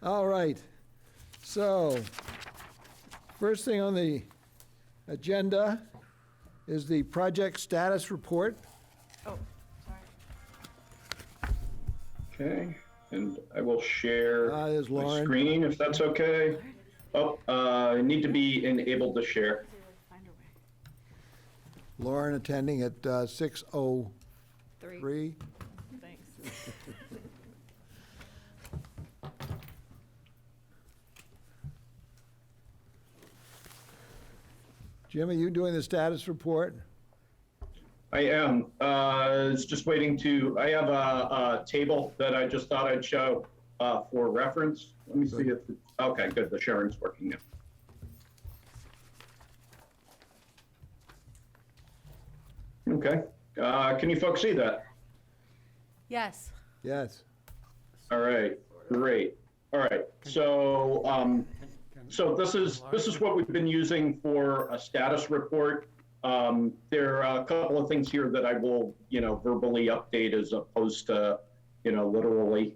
All right. So, first thing on the agenda is the project status report. Oh, sorry. Okay, and I will share There's my Lauren. screen if that's okay. Oh, I need to be enabled to share. Find her way. Lauren attending at 6:03. Thanks. Jim, are you doing the status report? I am. It's just waiting to. I have a table that I just thought I'd show for reference. Let me see if. Okay, good. The sharing's working now. Okay. Can you folks see that? Yes. Yes. All right. Great. All right. So, so this is what we've been using for a status report. There are a couple of things here that I will, verbally update as opposed to, literally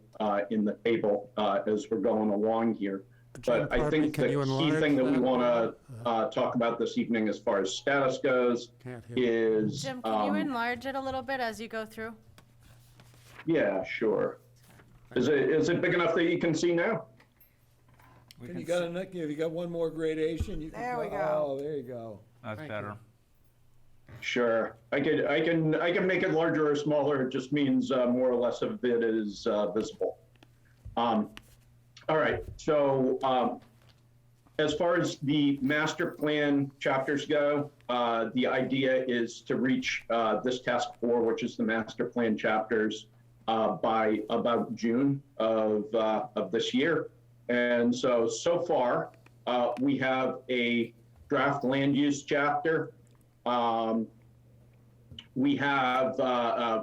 in the table as we're going along here. But I think the key thing that we want to talk about this evening as far as status goes is... Jim, can you enlarge it a little bit as you go through? Yeah, sure. Is it big enough that you can see now? You got one more gradation? You can There we go. Oh, there you go. That's better. Sure. I can make it larger or smaller. It just means more or less of it is visible. All right. So as far as the master plan chapters go, the idea is to reach this task 4, which is the master plan chapters, by about June of this year. And so far, we have a draft land use chapter. We have,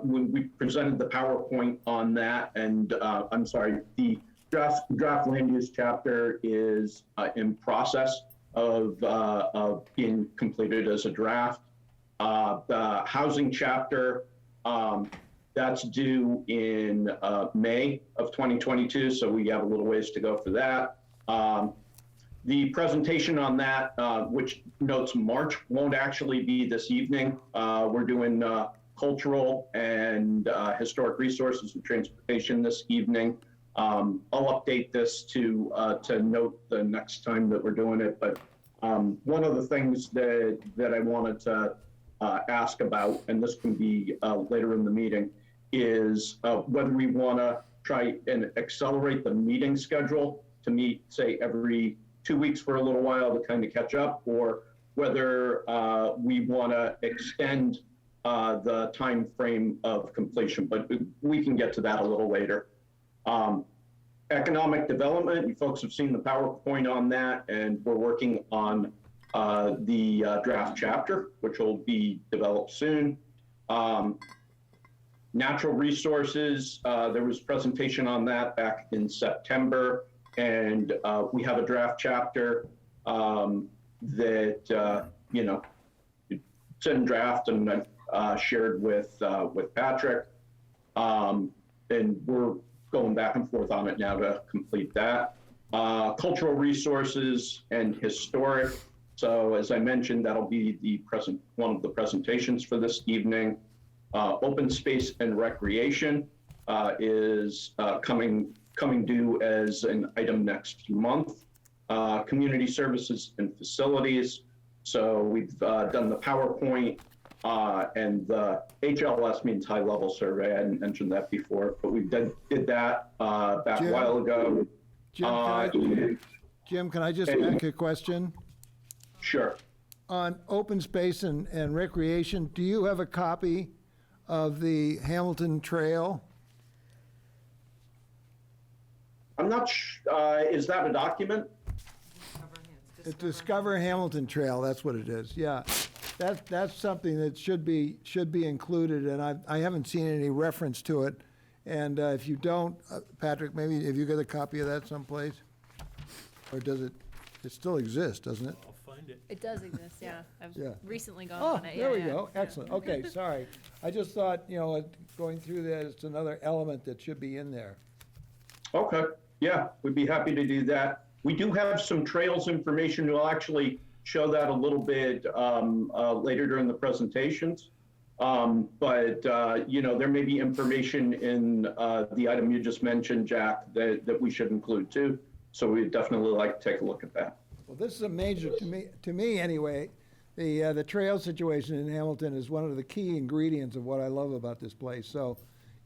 when we presented the PowerPoint on that, and I'm sorry, the draft land use chapter is in process of being completed as a draft. The housing chapter, that's due in May of 2022, so we have a little ways to go for that. The presentation on that, which notes March, won't actually be this evening. We're doing cultural and historic resources and transportation this evening. I'll update this to note the next time that we're doing it. But one of the things that I wanted to ask about, and this can be later in the meeting, is whether we want to try and accelerate the meeting schedule to meet, say, every 2 weeks for a little while to kind of catch up, or whether we want to extend the time frame of completion. But we can get to that a little later. Economic development, you folks have seen the PowerPoint on that, and we're working on the draft chapter, which will be developed soon. Natural resources, there was presentation on that back in September, and we have a draft chapter that, it's in draft and I've shared with Patrick, and we're going back and forth on it now to complete that. Cultural resources and historic. So as I mentioned, that'll be one of the presentations for this evening. Open space and recreation is coming due as an item next month. Community services and facilities. So we've done the PowerPoint and the HLS means high level survey. I hadn't mentioned that before, but we did that back a while ago. Jim, can I just ask a question? Sure. On open space and recreation, do you have a copy of the Hamilton Trail? I'm not is that a document? It's Discover Hamilton Trail, that's what it is, yeah. That's something that should be included, and I haven't seen any reference to it. And if you don't, Patrick, maybe have you got a copy of that someplace? Or does it still exist, doesn't it? I'll find it. It does exist, yeah. I've Yeah. recently gone Oh, on it. there we yeah, go, yeah. excellent, okay, sorry. I just thought, going through that, it's another element that should be in there. Okay, yeah, we'd be happy to do that. We do have some trails information. We'll actually show that a little bit later during the presentations. There may be information in the item you just mentioned, Jack, that we should include too. So we'd definitely like to take a look at that. Well, this is a major, to me anyway, the trail situation in Hamilton is one of the key ingredients of what I love about this place. So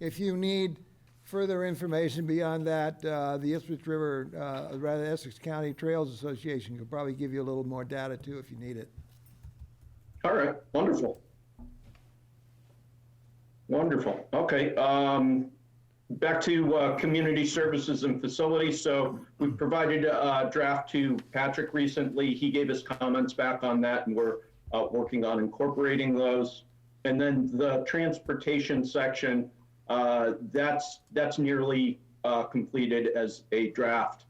if you need further information beyond that, the Essex County Trails Association could probably give you a little more data too if you need it. All right, wonderful. Wonderful. Okay. Back to community services and facilities. So we provided a draft to Patrick recently. He gave us comments back on that, and we're working on incorporating those. And then the transportation section, that's nearly completed as a draft,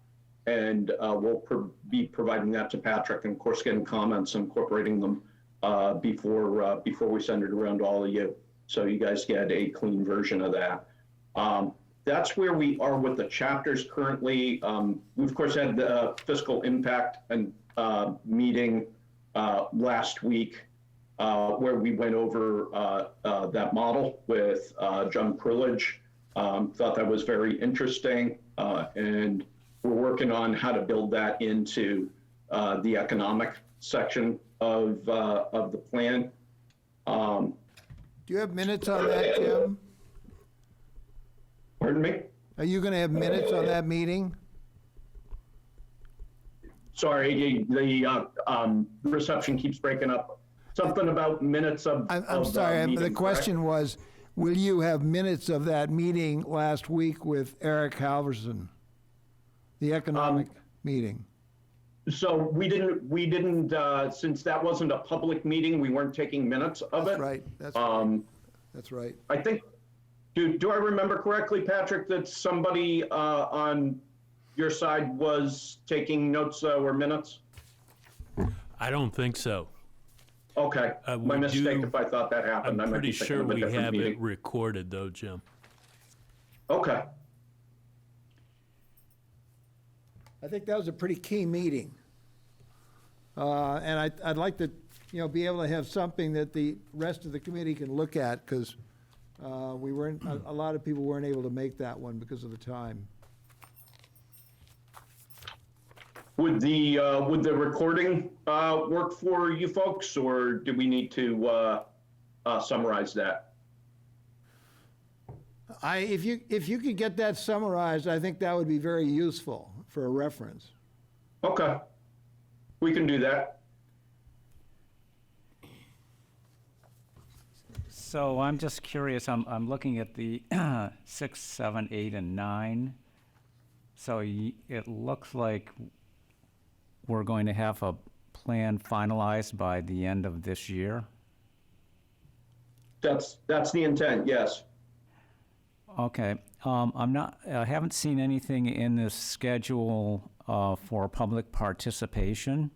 and we'll be providing that to Patrick, and of course getting comments and incorporating them before we send it around to all of you, so you guys get a clean version of that. That's where we are with the chapters currently. We of course had the fiscal impact and meeting last week, where we went over that model with John Prulich. Thought that was very interesting, and we're working on how to build that into the economic section of the plan. Do you have minutes on that, Jim? Pardon me? Are you going to have minutes on that meeting? Sorry, the reception keeps breaking up. Something about minutes of. I'm of, sorry, meeting, the correct? question was, will you have minutes of that meeting last week with Eric Halverson? The economic meeting? So we didn't, since that wasn't a public meeting, we weren't taking minutes of it. That's right, that's right. I think, do I remember correctly, Patrick, that somebody on your side was taking notes or minutes? I don't think so. Okay, my we mistake do- if I thought that happened. I I'm might pretty be thinking sure of a we different have meeting. it recorded though, Jim. Okay, I think that was a pretty key meeting. And I'd like to, be able to have something that the rest of the committee can look at, because we weren't, a lot of people weren't able to make that one because of the time. would the recording work for you folks, or do we need to summarize that? If you could get that summarized, I think that would be very useful for a reference. Okay, we can do that. So I'm just curious, I'm looking at the 6, 7, 8, and 9. So it looks like we're going to have a plan finalized by the end of this year. That's the intent, yes. Okay, I haven't seen anything in this schedule for public participation.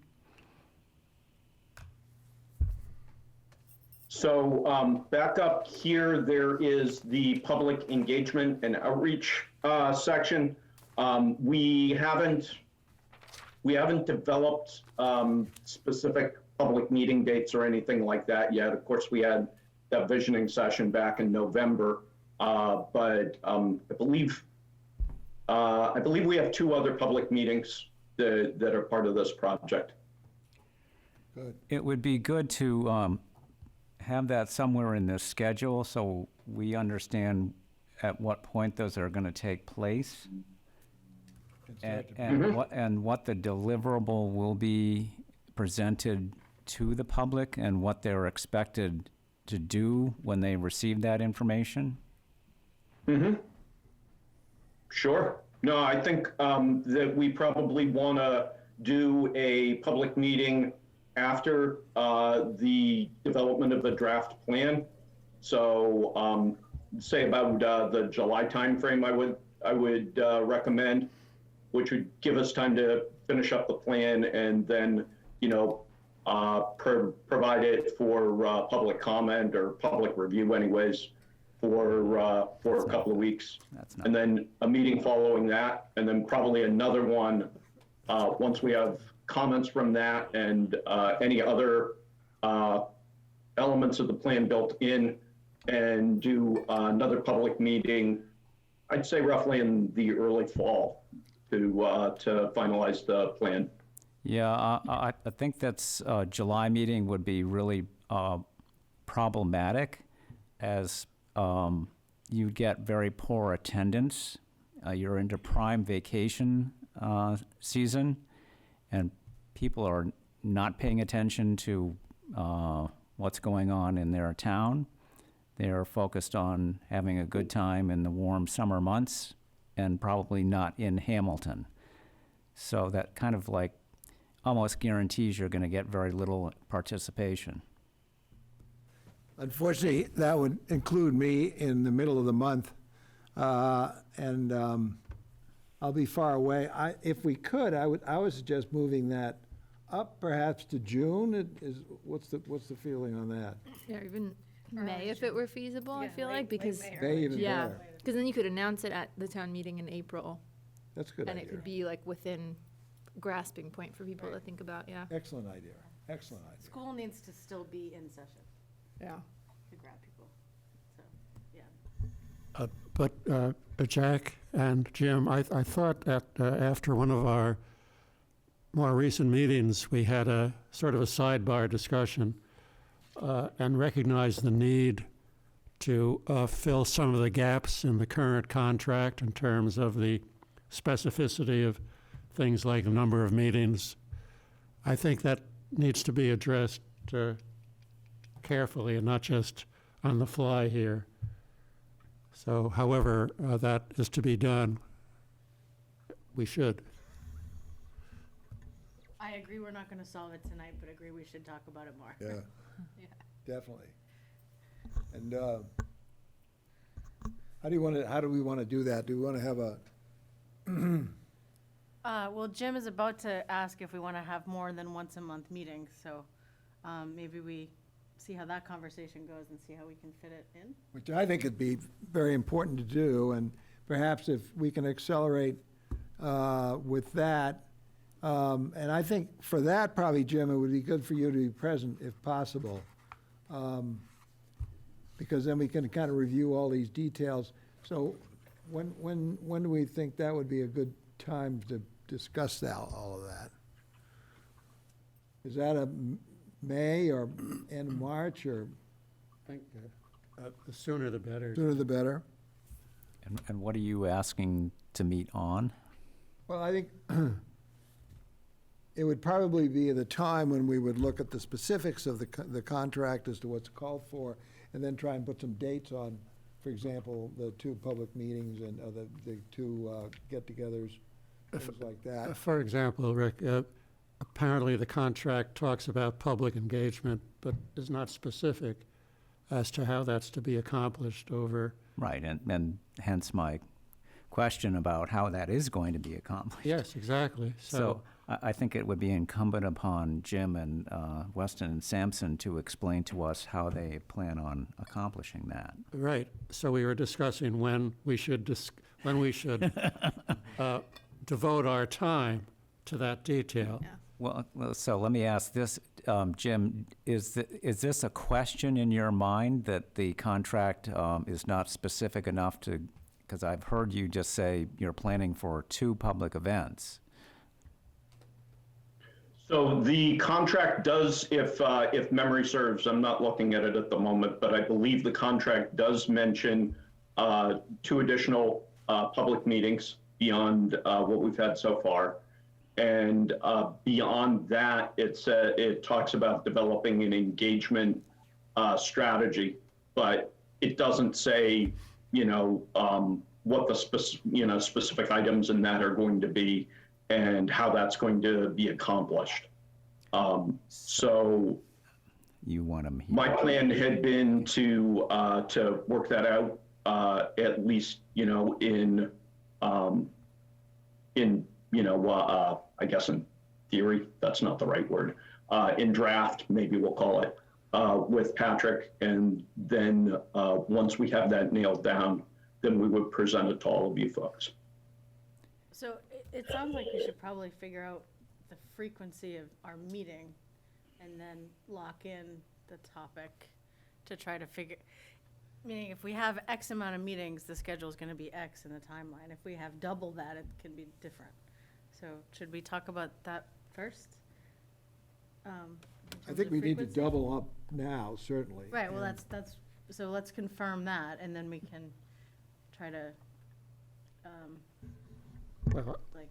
So back up here, there is the public engagement and outreach section. We haven't developed specific public meeting dates or anything like that yet. Of course, we had that visioning session back in November, but I believe we have 2 other public meetings that are part of this project. Good. It would be good to have that somewhere in the schedule so we understand at what point those are going to take place and what the deliverable will be presented to the public and what they're expected to do when they receive that information. Sure. No, I think that we probably want to do a public meeting after the development of the draft plan. So say about the July timeframe, I would recommend, which would give us time to finish up the plan and then, provide it for public comment or public review anyways for a couple of weeks. That's not- And then a meeting following that, and then probably another one once we have comments from that and any other elements of the plan built in, and do another public meeting, I'd say roughly in the early fall to finalize the plan. Yeah, I think that's, July meeting would be really problematic, as you get very poor attendance. You're into prime vacation season, and people are not paying attention to what's going on in their town. They're focused on having a good time in the warm summer months and probably not in Hamilton. So that kind of like almost guarantees you're going to get very little participation. Unfortunately, that would include me in the middle of the month, and I'll be far away. If we could, I would suggest moving that up perhaps to June. What's the feeling on that? Yeah, or even May if it were feasible, I feel like, because, May even yeah, better. because then you could announce it at the town meeting in April, That's a good and it idea. could be like within grasping point for people to think about, yeah. Excellent idea, excellent idea. School needs to still be in session Yeah. to grab people, so, yeah. But Jack and Jim, I thought that after one of our more recent meetings, we had a sort of a sidebar discussion and recognized the need to fill some of the gaps in the current contract in terms of the specificity of things like the number of meetings. I think that needs to be addressed carefully and not just on the fly here. So however that is to be done, we should. I agree we're not gonna solve it tonight, but agree we should talk about it more. Yeah, Yeah. definitely. And how do we want to do that? Do we want to have a, Well, Jim is about to ask if we wanna have more than once a month meetings, so, maybe we see how that conversation goes and see how we can fit it in. which I think would be very important to do, and perhaps if we can accelerate with that. And I think for that, probably, Jim, it would be good for you to be present if possible. Because then we can kind of review all these details. So when do we think that would be a good time to discuss that, all of that? Is that a May or end of March, or I think the sooner the better. sooner the better? And what are you asking to meet on? Well, I think it would probably be the time when we would look at the specifics of the contract as to what's called for, and then try and put some dates on, for example, the two public meetings and the two get-togethers, things like that. For example, Rick, apparently the contract talks about public engagement, but is not specific as to how that's to be accomplished over. Right, and hence my question about how that is going to be accomplished. Yes, exactly. So I think it would be incumbent upon Jim and Weston and Sampson to explain to us how they plan on accomplishing that. Right, so we were discussing when we should devote our time to that detail. Yeah. Well, so let me ask this, Jim, is this a question in your mind that the contract is not specific enough to, because I've heard you just say you're planning for 2 public events. So the contract does, if memory serves, I'm not looking at it at the moment, but I believe the contract does mention 2 additional public meetings beyond what we've had so far. And beyond that, it talks about developing an engagement strategy, but it doesn't say, what the specific items in that are going to be and how that's going to be accomplished. So You want them here. my plan had been to work that out at least, I guess in theory, that's not the right word, in draft, maybe we'll call it, with Patrick. And then once we have that nailed down, then we would present it to all of you folks. So it sounds like we should probably figure out the frequency of our meeting and then lock in the topic to try to figure, meaning if we have X amount of meetings, the schedule's gonna be X in the timeline. If we have double that, it can be different. So should we talk about that first? In I terms think of we need to frequency? double up now, certainly. Right, well, And- so let's confirm that, and then we can try to, Well, like,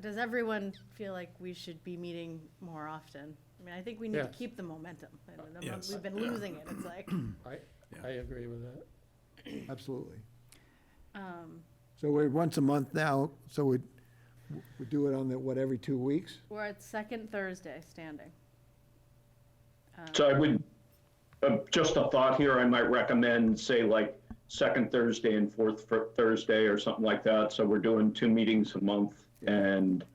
does everyone feel like we should be meeting more often? I mean, I think we need to Yes. keep the momentum. And Yes. We've been losing it, it's like, I agree with that. Absolutely. um, So we're once a month now, so we do it on the, what, every 2 weeks? we're at second Thursday standing. So I would, just a thought here, I might recommend, say, like, second Thursday and fourth Thursday or something like that. So we're doing 2 meetings a month, and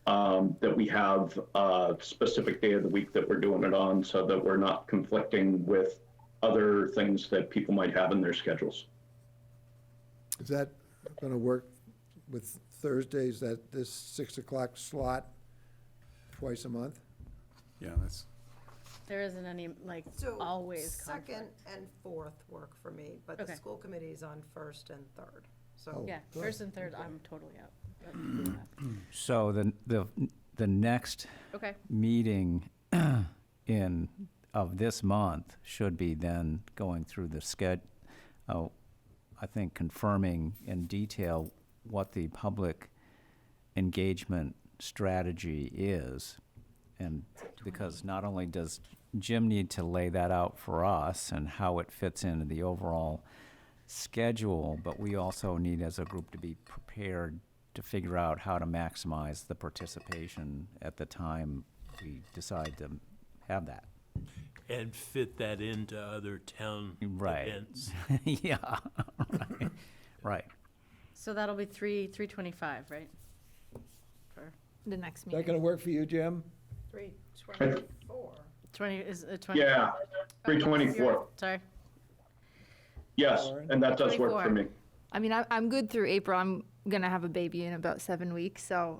that we have a specific day of the week that we're doing it on, so that we're not conflicting with other things that people might have in their schedules. Is that going to work with Thursdays, that this 6 o'clock slot twice a month? Yeah, that's, There isn't any, like, So always second conflict. and fourth work for me, but the Okay. school committee's on first and third. So Oh. Yeah, good. first and third, I'm totally out. But- So the next Okay, meeting of this month should be then going through the I think confirming in detail what the public engagement strategy is. And because not only does Jim need to lay that out for us and how it fits into the overall schedule, but we also need as a group to be prepared to figure out how to maximize the participation at the time we decide to have that. And fit that into other town Right. events. Yeah, right, right. so that'll be 3:25, right? For The next Is that meeting. going to work for you, Jim? 3:24. 20, is it 20? Yeah, 3/24. Sorry. Yes, and that does work for 24. me. I mean, I'm good through April. I'm gonna have a baby in about 7 weeks, so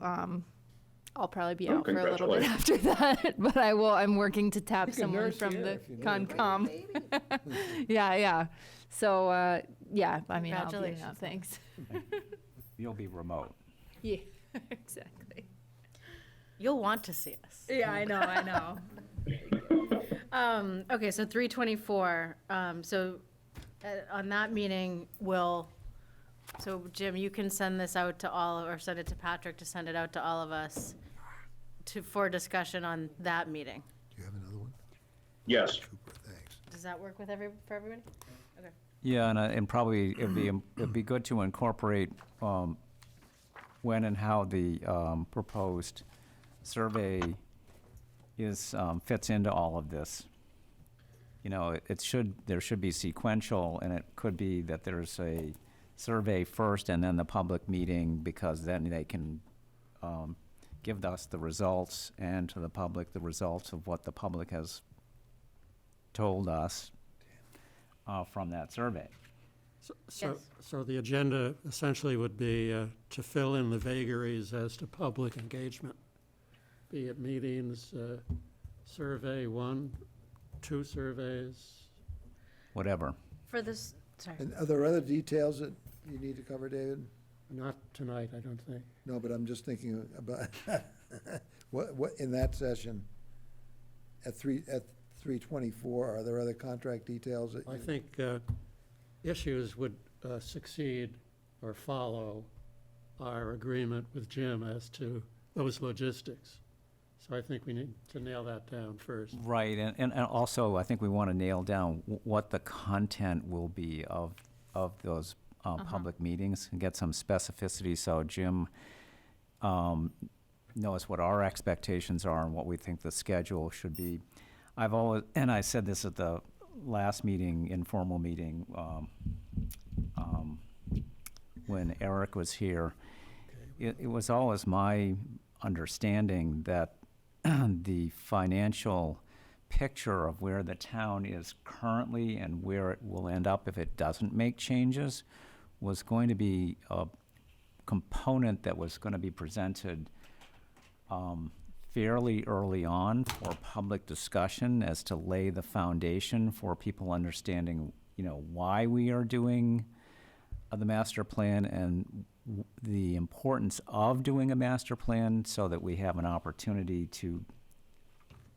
I'll probably be Oh, out for a little bit after that. But I'm working to tap You can someone nurse from here the if you need. Concom. Baby. Yeah. So yeah, I mean, I'll be Congratulations. out. Thanks. You'll be remote. Yeah, exactly. You'll want to see us. Yeah, I know. Okay, so 3:24, so on that meeting, so Jim, you can send this out to or send it to Patrick to send it out to all of us for discussion on that meeting. Do you have another one? Yes. Super, thanks. Does that work with for everybody? Okay. Yeah, and probably it'd be good to incorporate when and how the proposed survey fits into all of this. You know, there should be sequential, and it could be that there's a survey first and then the public meeting, because then they can give us the results and to the public the results of what the public has told us from that survey. Yes. So the agenda essentially would be to fill in the vagaries as to public engagement, be it meetings, survey 1, 2 surveys. Whatever. For this, sorry. And are there other details that you need to cover, David? Not tonight, I don't think. No, but I'm just thinking about, what, in that session, at 3:24, are there other contract details that I you? think issues would succeed or follow our agreement with Jim as to those logistics. So I think we need to nail that down first. Right, and also, I think we want to nail down what the content will be of those public meetings and get some specificity, so Jim knows what our expectations are and what we think the schedule should be. I've always, and I said this at the last meeting, informal meeting, when Eric was here, it was always my understanding that the financial picture of where the town is currently and where it will end up if it doesn't make changes was going to be a component that was going to be presented fairly early on for public discussion as to lay the foundation for people understanding, why we are doing the master plan and the importance of doing a master plan so that we have an opportunity to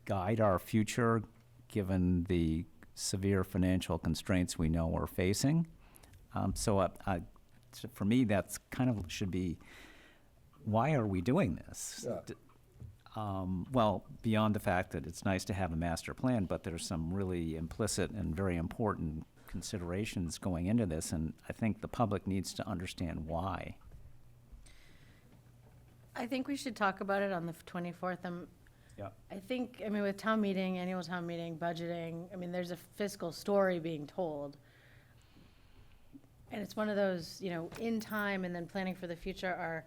guide our future given the severe financial constraints we know we're facing. So for me, that's kind of should be, why are we doing this? Yeah. Well, beyond the fact that it's nice to have a master plan, but there's some really implicit and very important considerations going into this, and I think the public needs to understand why. I think we should talk about it on the 24th. Yeah. I think, with town meeting, annual town meeting, budgeting, there's a fiscal story being told. And it's one of those, in time and then planning for the future are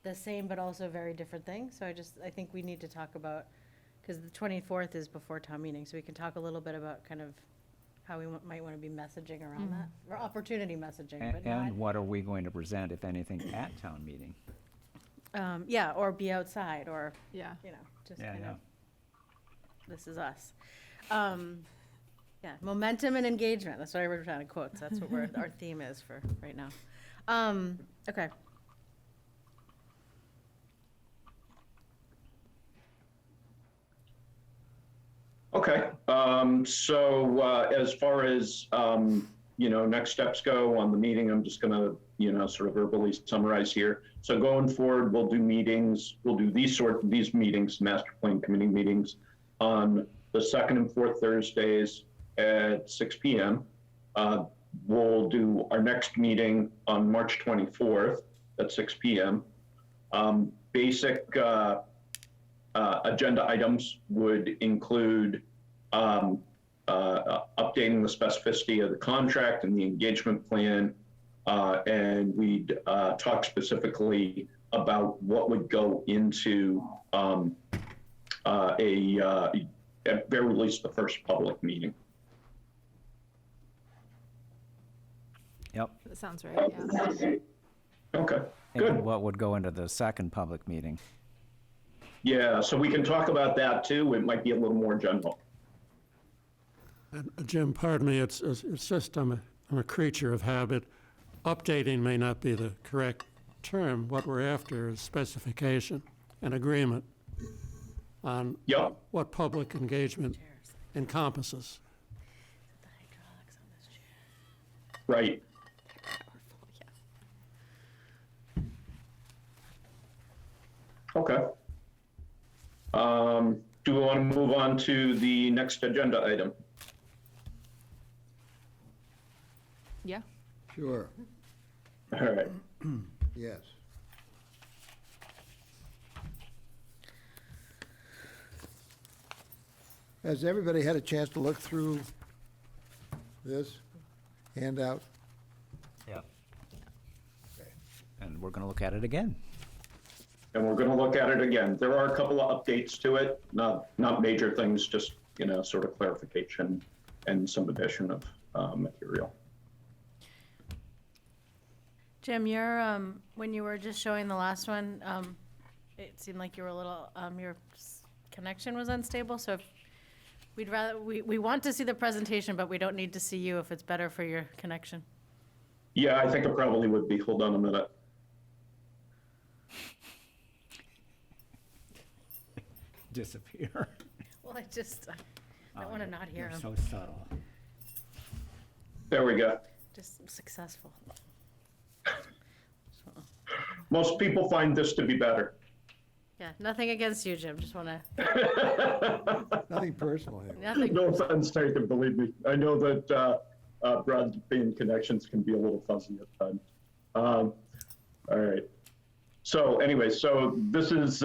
the same but also very different things. So I think we need to talk about, because the 24th is before town meeting, so we can talk a little bit about kind of how we might want to be messaging around that, or opportunity messaging, but not. And what are we going to present, if anything, at town meeting? Yeah, or be outside, or, Yeah. just Yeah, kind yeah. of, this is us. Yeah, momentum and engagement, that's what I wrote down in quotes, that's what our theme is for right now. Okay. Okay, so as far as, next steps go on the meeting, I'm just gonna, sort of verbally summarize here. So going forward, we'll do these meetings, master plan committee meetings, on the second and fourth Thursdays at 6 p.m. We'll do our next meeting on March 24th at 6 p.m. Basic agenda items would include updating the specificity of the contract and the engagement plan, and we'd talk specifically about what would go into at very least the first public meeting. Yep. That sounds right, yeah. Okay, And good. what would go into the second public meeting? Yeah, so we can talk about that too. It might be a little more general. And Jim, pardon me, it's just, I'm a creature of habit. Updating may not be the correct term. What we're after is specification and agreement on Yep. what public engagement encompasses. The hydraulics on this chair. Right. Okay. Do we want to move on to the next agenda item? Yeah. Sure, All right. yes. Has everybody had a chance to look through this handout? Yeah. And we're going to look at it again. And we're going to look at it again. There are a couple of updates to it, not major things, just, sort of clarification and some addition of material. Jim, when you were just showing the last one, it seemed like you were a little, your connection was unstable, so if we want to see the presentation, but we don't need to see you if it's better for your connection. Yeah, I think it probably would be. Hold on a minute. Disappear. Well, I don't want to not hear him. So subtle. There we go. Just successful. Most people find this to be better. Yeah, nothing against you, Jim, just want to, Nothing personal here. nothing. No offense taken, believe me. I know that broadband connections can be a little fuzzy at times. All right. So anyway, this is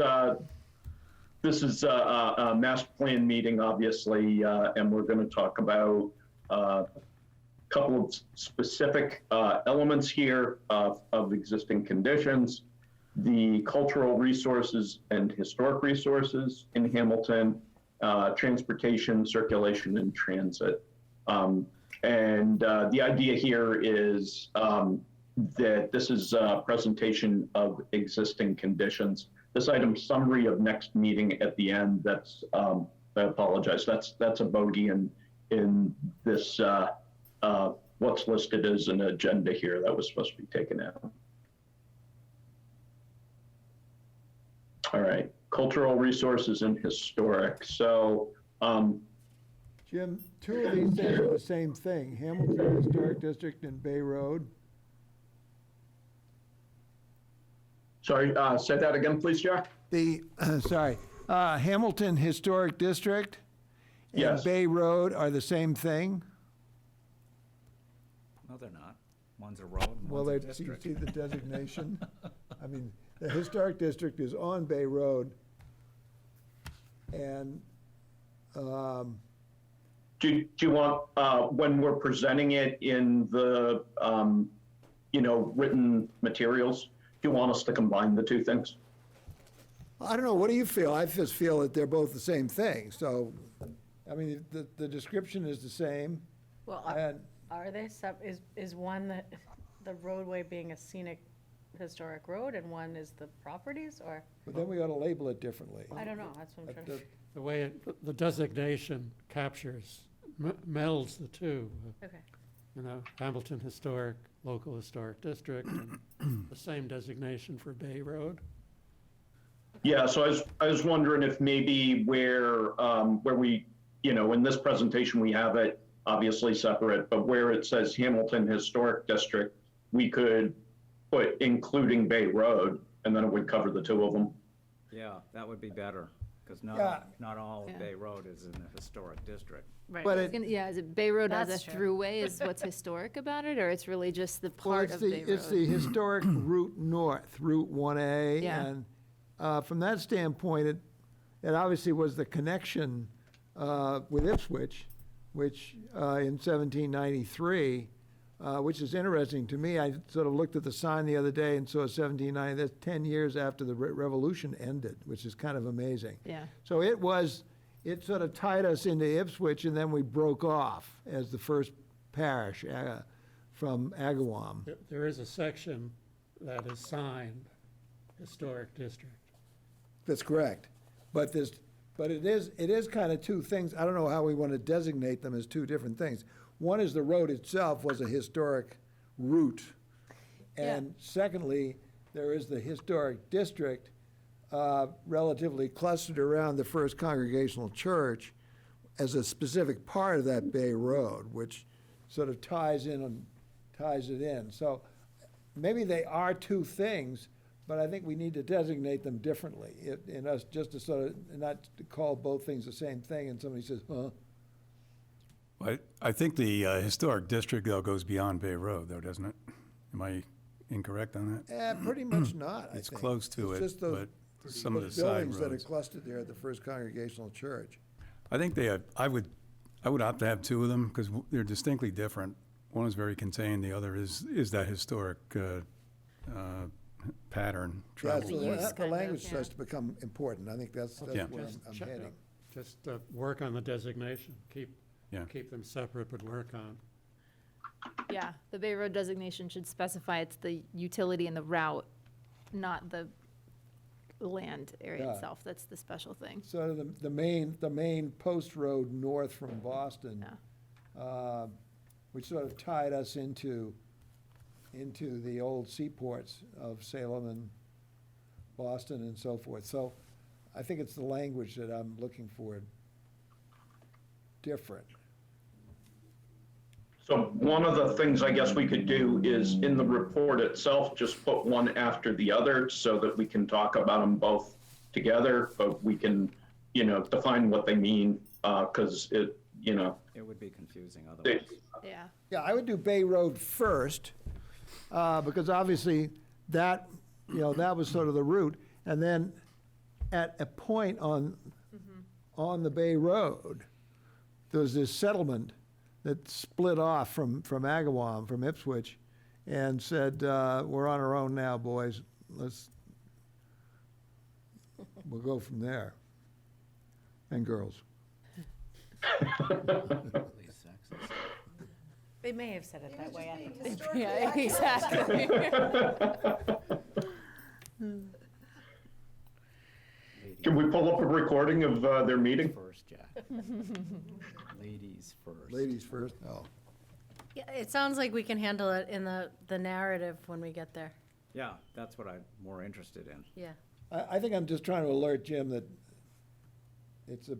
a master plan meeting, obviously, and we're going to talk about a couple of specific elements here of existing conditions. the cultural resources and historic resources in Hamilton, transportation, circulation, and transit. The idea here is that this is a presentation of existing conditions. This item summary of next meeting at the end, that's, I apologize, that's a bogey in this, what's listed as an agenda here that was supposed to be taken out. All right, cultural resources and historic. So, Jim, two of these things are the same thing, Hamilton Historic District and Bay Road. sorry, say that again, please, Jack? Hamilton Historic District and Yes. Bay Road are the same thing? No, they're not. One's a road and Well, one's a you district. see the designation? I mean, the Historic District is on Bay Road. And, Do you want, when we're presenting it in the, written materials, do you want us to combine the two things? I don't know, what do you feel? I just feel that they're both the same thing, so, I mean, the description is the same, Well, and, are they, is one the roadway being a scenic historic road and one is the properties, or? but then we ought to label it differently. I don't know, that's what I'm trying to. The way the designation captures, melds the two, Okay. Hamilton Historic, Local Historic District, and the same designation for Bay Road. Yeah, so I was wondering if maybe where we, in this presentation, we have it obviously separate, but where it says Hamilton Historic District, we could put including Bay Road, and then it would cover the two of them. Yeah, that would be better, because Yeah. not all Yeah. of Bay Road is in the historic district. Right. But it, Yeah, is it Bay Road as a That's true. throughway is what's historic about it, or it's really just the well, part of Bay Road? it's the historic Route North, Route 1A, Yeah. and from that standpoint, it obviously was the connection with Ipswich, which in 1793, which is interesting to me. I sort of looked at the sign the other day and saw 1790, that's 10 years after the Revolution ended, which is kind of amazing. Yeah. So it sort of tied us into Ipswich, and then we broke off as the first parish from Agawam. There is a section that is signed Historic District. That's correct. But it is kind of two things. I don't know how we want to designate them as two different things. One is the road itself was a historic route. And secondly, there is the historic district, relatively clustered around the First Congregational Church as a specific part of that Bay Road, which sort of ties it in. So maybe they are two things, but I think we need to designate them differently. In us, just to sort of, not to call both things the same thing, and somebody says, huh? I think the historic district, though, goes beyond Bay Road, though, doesn't it? Am I incorrect on that? Pretty much not, I think. It's close to It's it, just those- but some of the those side buildings that are roads. clustered there at the First Congregational Church. I think I would opt to have two of them, because they're distinctly different. One is very contained, the other is that historic pattern Yeah, travel. so use, the kind of, language yeah. starts to become important. I think that's Yeah. where I'm Just heading. Just work on the designation, Yeah. keep them separate, but work on. Yeah, the Bay Road designation should specify it's the utility and the route, not the land area Yeah. itself. That's the special thing. Sort of the main post road north from Boston, which sort of tied us into the old seaports of Salem and Boston and so forth. So I think it's the language that I'm looking for different. So one of the things I guess we could do is in the report itself, just put one after the other so that we can talk about them both together, but we can, define what they mean, because it. It would be confusing otherwise. Yeah. Yeah, I would do Bay Road first, because obviously that was sort of the route. And then at a point on the Bay Road, there was this settlement that split off from Agawam, from Ipswich, and said, we're on our own now, boys. Let's we'll go from there. And girls. They may have said it that way. I don't know. Historically Yeah, accurate. exactly. Can we pull up a recording of their meeting? First, Jack. Ladies first. Ladies first, oh. Yeah, it sounds like we can handle it in the narrative when we get there. Yeah, that's what I'm more interested in. Yeah. I think I'm just trying to alert Jim that it's a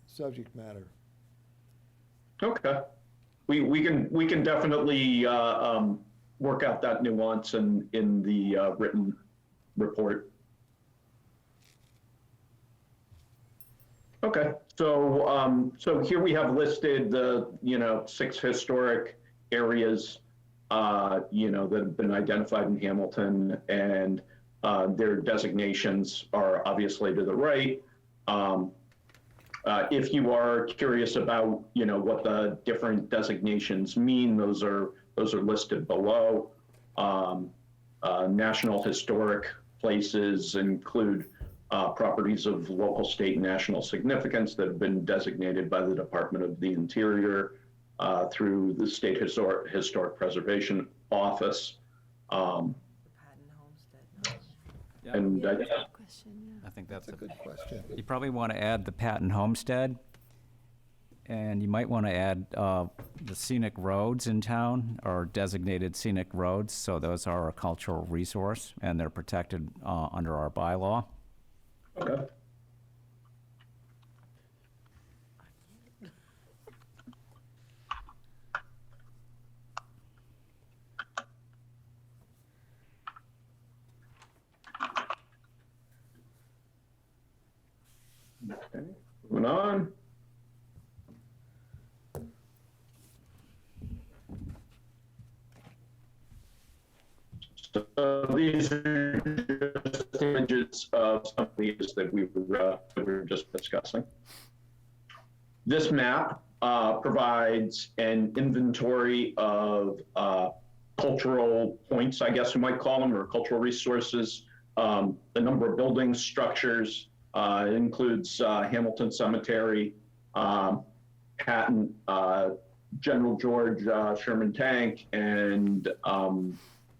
subject matter. Okay. We can definitely work out that nuance in the written report. Okay, so so here we have listed the 6 historic areas that have been identified in Hamilton, and their designations are obviously to the right. If you are curious about what the different designations mean, those are listed below. National historic places include properties of local, state, and national significance that have been designated by the Department of the Interior through the State Historic Preservation Office. Patton Homestead. And Question, yeah. I think that's That's a good question. You probably want to add the Patton Homestead, and you might want to add the scenic roads in town, or designated scenic roads, so those are a cultural resource, and they're protected under our bylaw. okay. Okay, moving on. So these are just images of some of these that we were just discussing. This map provides an inventory of cultural points, I guess you might call them, or cultural resources. The number of buildings, structures. It includes Hamilton Cemetery, Patton, General George Sherman Tank, and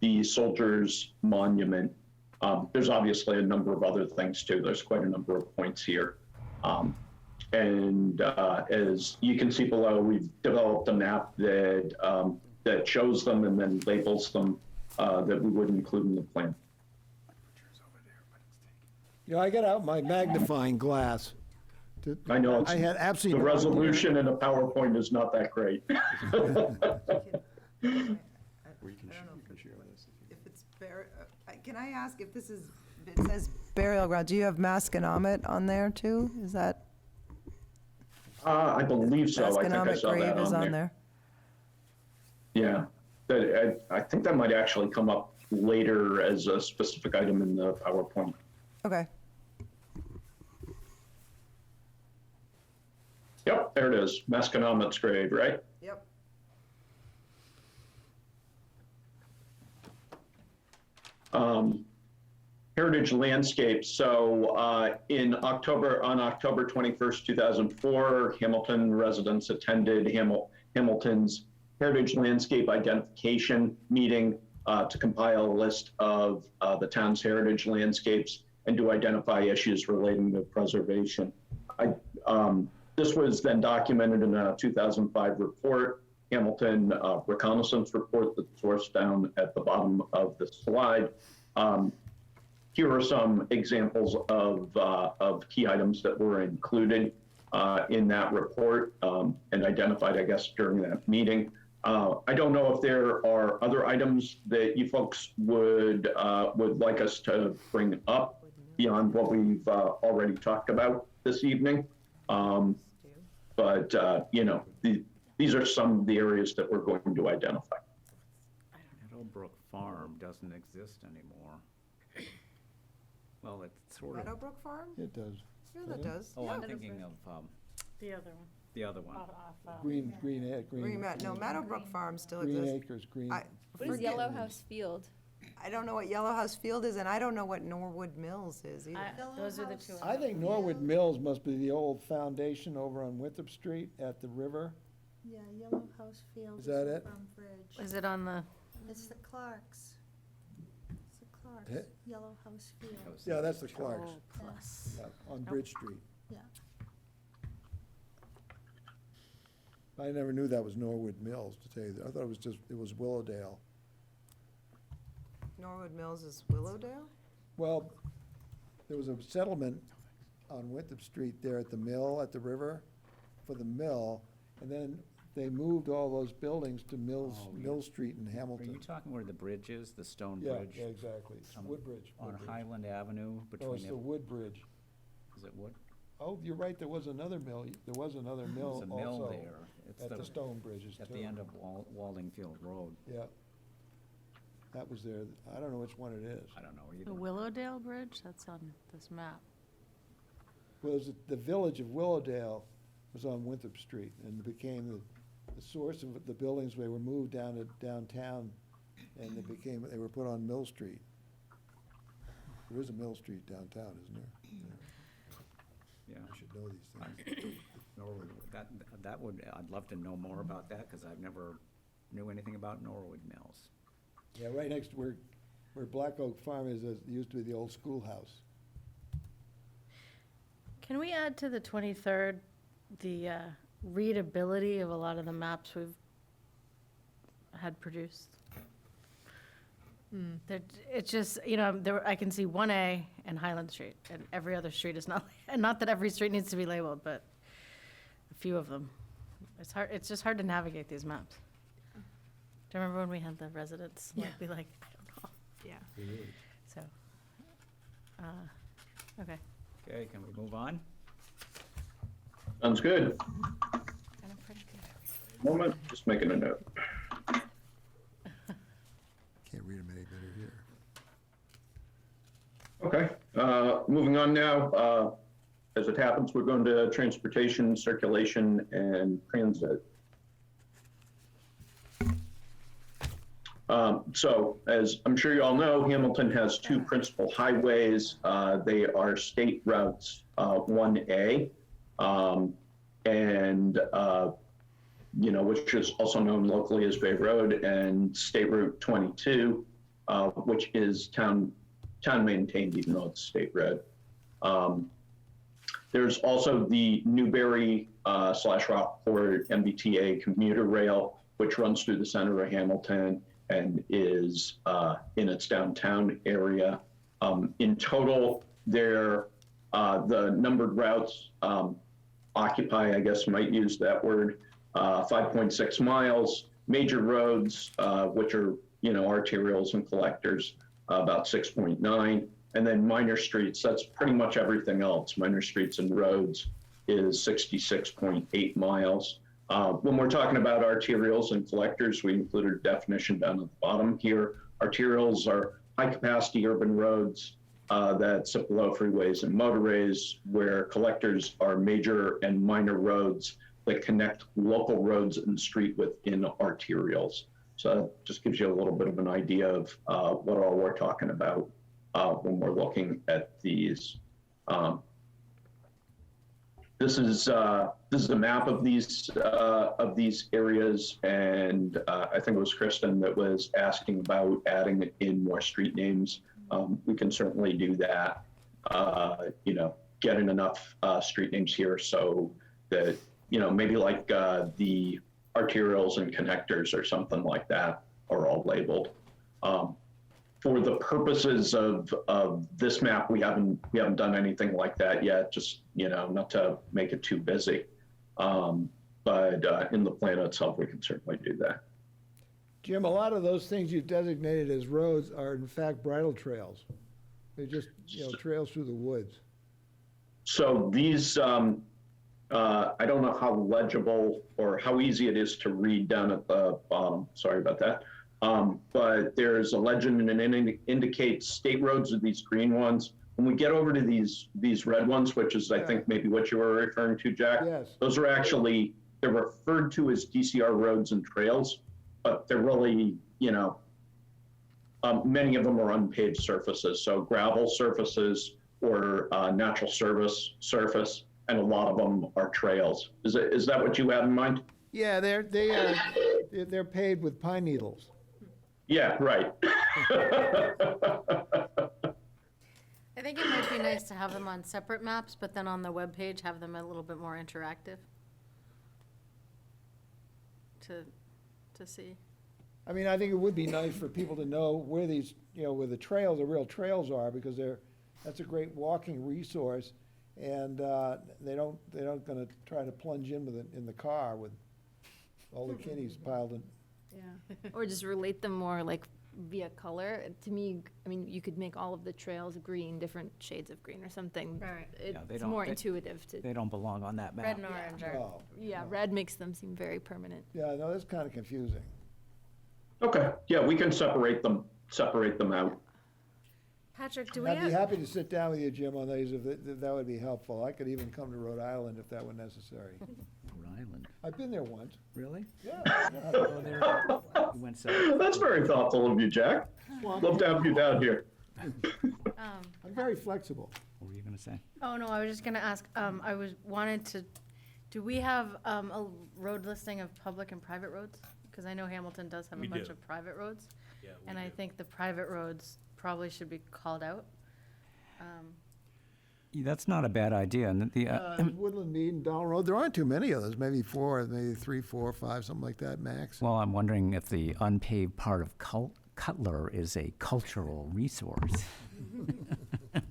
the Soldiers Monument. There's obviously a number of other things too. There's quite a number of points here. And as you can see below, we've developed a map that that shows them and then labels them that we would include in the plan. I got out my magnifying glass. I know I had the absolutely. resolution in a PowerPoint is not that great. I don't know if it's can I ask if this is, it says burial ground, do you have Masconomet on there too? Is that? I believe so. I think I Masconomet saw that grave is on on there. there. Yeah, I think that might actually come up later as a specific item in the PowerPoint. Okay. Yep, there it is, Masconomet's grave, right? Yep. Heritage landscapes. So on October 21st, 2004, Hamilton residents attended Hamilton's Heritage Landscape Identification meeting to compile a list of the town's heritage landscapes and to identify issues relating to preservation. This was then documented in a 2005 report, Hamilton Reconnaissance Report, that's sourced down at the bottom of the slide. Here are some examples of key items that were included in that report and identified, I guess, during that meeting. I don't know if there are other items that you folks would like us to bring up beyond what we've already talked about this evening. But these are some of the areas that we're going to identify. Meadowbrook Farm doesn't exist anymore. Well, it's sort of, Meadowbrook Farm? It does. Yeah, that does. oh, Yeah. I'm thinking of The other one. the other one. Green No, Meadowbrook Farm still Green exists. acres, green. I What is forget- Yellow House Field? I don't know what Yellow House Field is, and I don't know what Norwood Mills is either. Those are the two. I think Norwood Mills must be the old foundation over on Winthrop Street at the river. Yeah, Yellow House Field. Is that it? From Bridge. Is it on the, It's the Clarks. It's the Clarks, Eh? Yellow House Field. Yeah, that's the Clarks, oh, plus? yeah, on Bridge Street. Yeah. I never knew that was Norwood Mills, to tell you, I thought it was Willowdale. Norwood Mills is Willowdale? Well, there was a settlement on Winthrop Street there at the mill, at the river, for the mill, and then they moved all those buildings to Mills, Oh, yeah. Mill Street in Are Hamilton. you talking where the bridge is, the stone Yeah, bridge? yeah, exactly, it's Um, Woodbridge. On Woodbridge. Highland Avenue No, between it's the the, Woodbridge. is it Wood? Oh, you're right, there was another mill, There's a mill also there. It's at the stone bridges too. at the end of Waldingfield Road. Yeah. That was there, I don't know which one it is. I don't know The either. Willowdale Bridge? That's on this map. Well, it was the village of Willowdale was on Winthrop Street and became the source of the buildings. They were moved down to downtown and they were put on Mill Street. There is a Mill Street downtown, isn't there? Yeah. I should know these things. Norwood, that would, I'd love to know more about that, because I've never knew anything about Norwood Mills. Yeah, right next to where Black Oak Farm is, it used to be the old schoolhouse. Can we add to the 23rd, the readability of a lot of the maps we've had produced? It's just, I can see 1A and Highland Street, and every other street is not, and not that every street needs to be labeled, but a few of them. It's just hard to navigate these maps. Do you remember when we had the residents, be like, I don't know, Yeah. so, okay. Okay, can we move on? Sounds good. And I'm pretty good. Moment, just making a note. Can't read them any better here. Okay, moving on now. As it happens, we're going to transportation, circulation, and transit. So, as I'm sure you all know, Hamilton has two principal highways. They are state routes 1A, and which is also known locally as Bay Road, and State Route 22, which is town maintained, even though it's state road. There's also the Newbury / Rockport MBTA commuter rail, which runs through the center of Hamilton and is in its downtown area. In total, the numbered routes occupy, I guess might use that word, 5.6 miles. Major roads, which are arterials and collectors, about 6.9. And then minor streets, that's pretty much everything else. Minor streets and roads is 66.8 miles. When we're talking about arterials and collectors, we included a definition down at the bottom here. Arterials are high-capacity urban roads that sit below freeways and motorways, where collectors are major and minor roads that connect local roads and street within arterials. So that just gives you a little bit of an idea of what all we're talking about when we're looking at these. This is a map of these areas, and I think it was Kristen that was asking about adding in more street names. We can certainly do that. Getting enough street names here so that maybe like the arterials and connectors or something like that are all labeled. For the purposes of this map, we haven't done anything like that yet, just, not to make it too busy. But in the plan itself, we can certainly do that. Jim, a lot of those things you've designated as roads are in fact bridle trails. They're just, trails through the woods. So these, I don't know how legible or how easy it is to read down at the bottom. Sorry about that. But there's a legend and it indicates state roads are these green ones. When we get over to these red ones, which is I think maybe what you were referring to, Jack, Yes. those are actually, they're referred to as DCR roads and trails, but they're really, many of them are unpaved surfaces, so gravel surfaces or natural surface, and a lot of them are trails. Is that what you have in mind? Yeah, they're paved with pine needles. Yeah, right. I think it might be nice to have them on separate maps, but then on the webpage, have them a little bit more interactive to see. I mean, I think it would be nice for people to know where these, where the trails, the real trails are, because that's a great walking resource. And they don't gonna try to plunge in in the car with all the kidneys piled in. Yeah. Or just relate them more like via color. To me, I mean, you could make all of the trails green, different shades of green or something. Right. Yeah, they It's don't- more they- intuitive to, They don't belong on that map. Red and orange are. Oh, yeah, red makes them seem very permanent. yeah, no, that's kind of confusing. Okay, yeah, we can separate them out. Patrick, do we I'd be have, happy to sit down with you, Jim, on these if that would be helpful. I could even come to Rhode Island if that were necessary. Rhode Island, I've been there once. really? Yeah. Oh, there, you went south. That's very thoughtful of you, Jack. Love to have you down here. I'm very flexible. What were you gonna say? oh no, I was just gonna ask, do we have, a road listing of public and private roads? Because I know Hamilton does have a We bunch do. of private roads, Yeah, we and I do. think the private roads probably should be called out. Yeah, that's not a bad idea, and Woodland Mead and Donald Road, there aren't too many of those, maybe 3, 4, 5, something like that, max. well, I'm wondering if the unpaved part of Cutler is a cultural resource.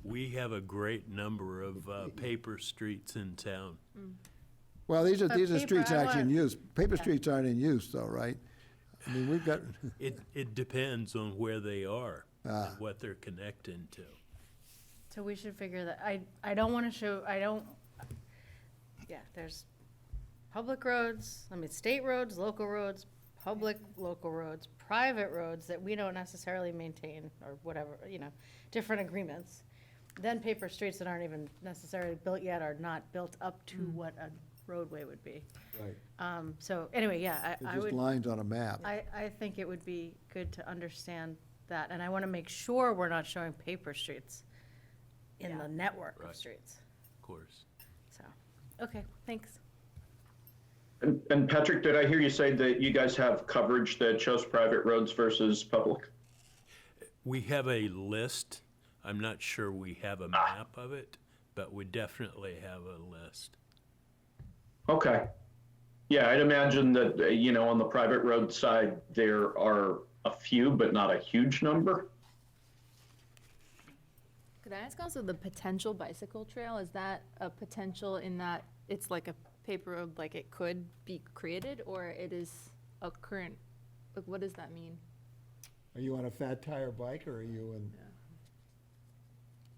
We have a great number of paper streets in town. Well, these are Paper, streets I actually in want- use. Paper streets aren't in use though, right? I mean, we've got, It depends on where they are Ah. and what they're connecting to. So we should figure that, I don't wanna show, yeah, there's public roads, state roads, local roads, public local roads, private roads that we don't necessarily maintain, or whatever, different agreements. Then paper streets that aren't even necessarily built yet, are not built up to what a roadway would be. right, So anyway, yeah, it's I just would. lines on a map. I think it would be good to understand that, and I want to make sure we're not showing paper streets in the network of Right. streets, Of course. so, okay, thanks. And Patrick, did I hear you say that you guys have coverage that shows private roads versus public? We have a list. I'm not sure we have a map of it, but we definitely have a list. Okay. Yeah, I'd imagine that, on the private road side, there are a few, but not a huge number. Could I ask also the potential bicycle trail, is that a potential in that it's like a paper road, like it could be created, or it is a current, like what does that mean? Are you on a fat tire bike or are you in?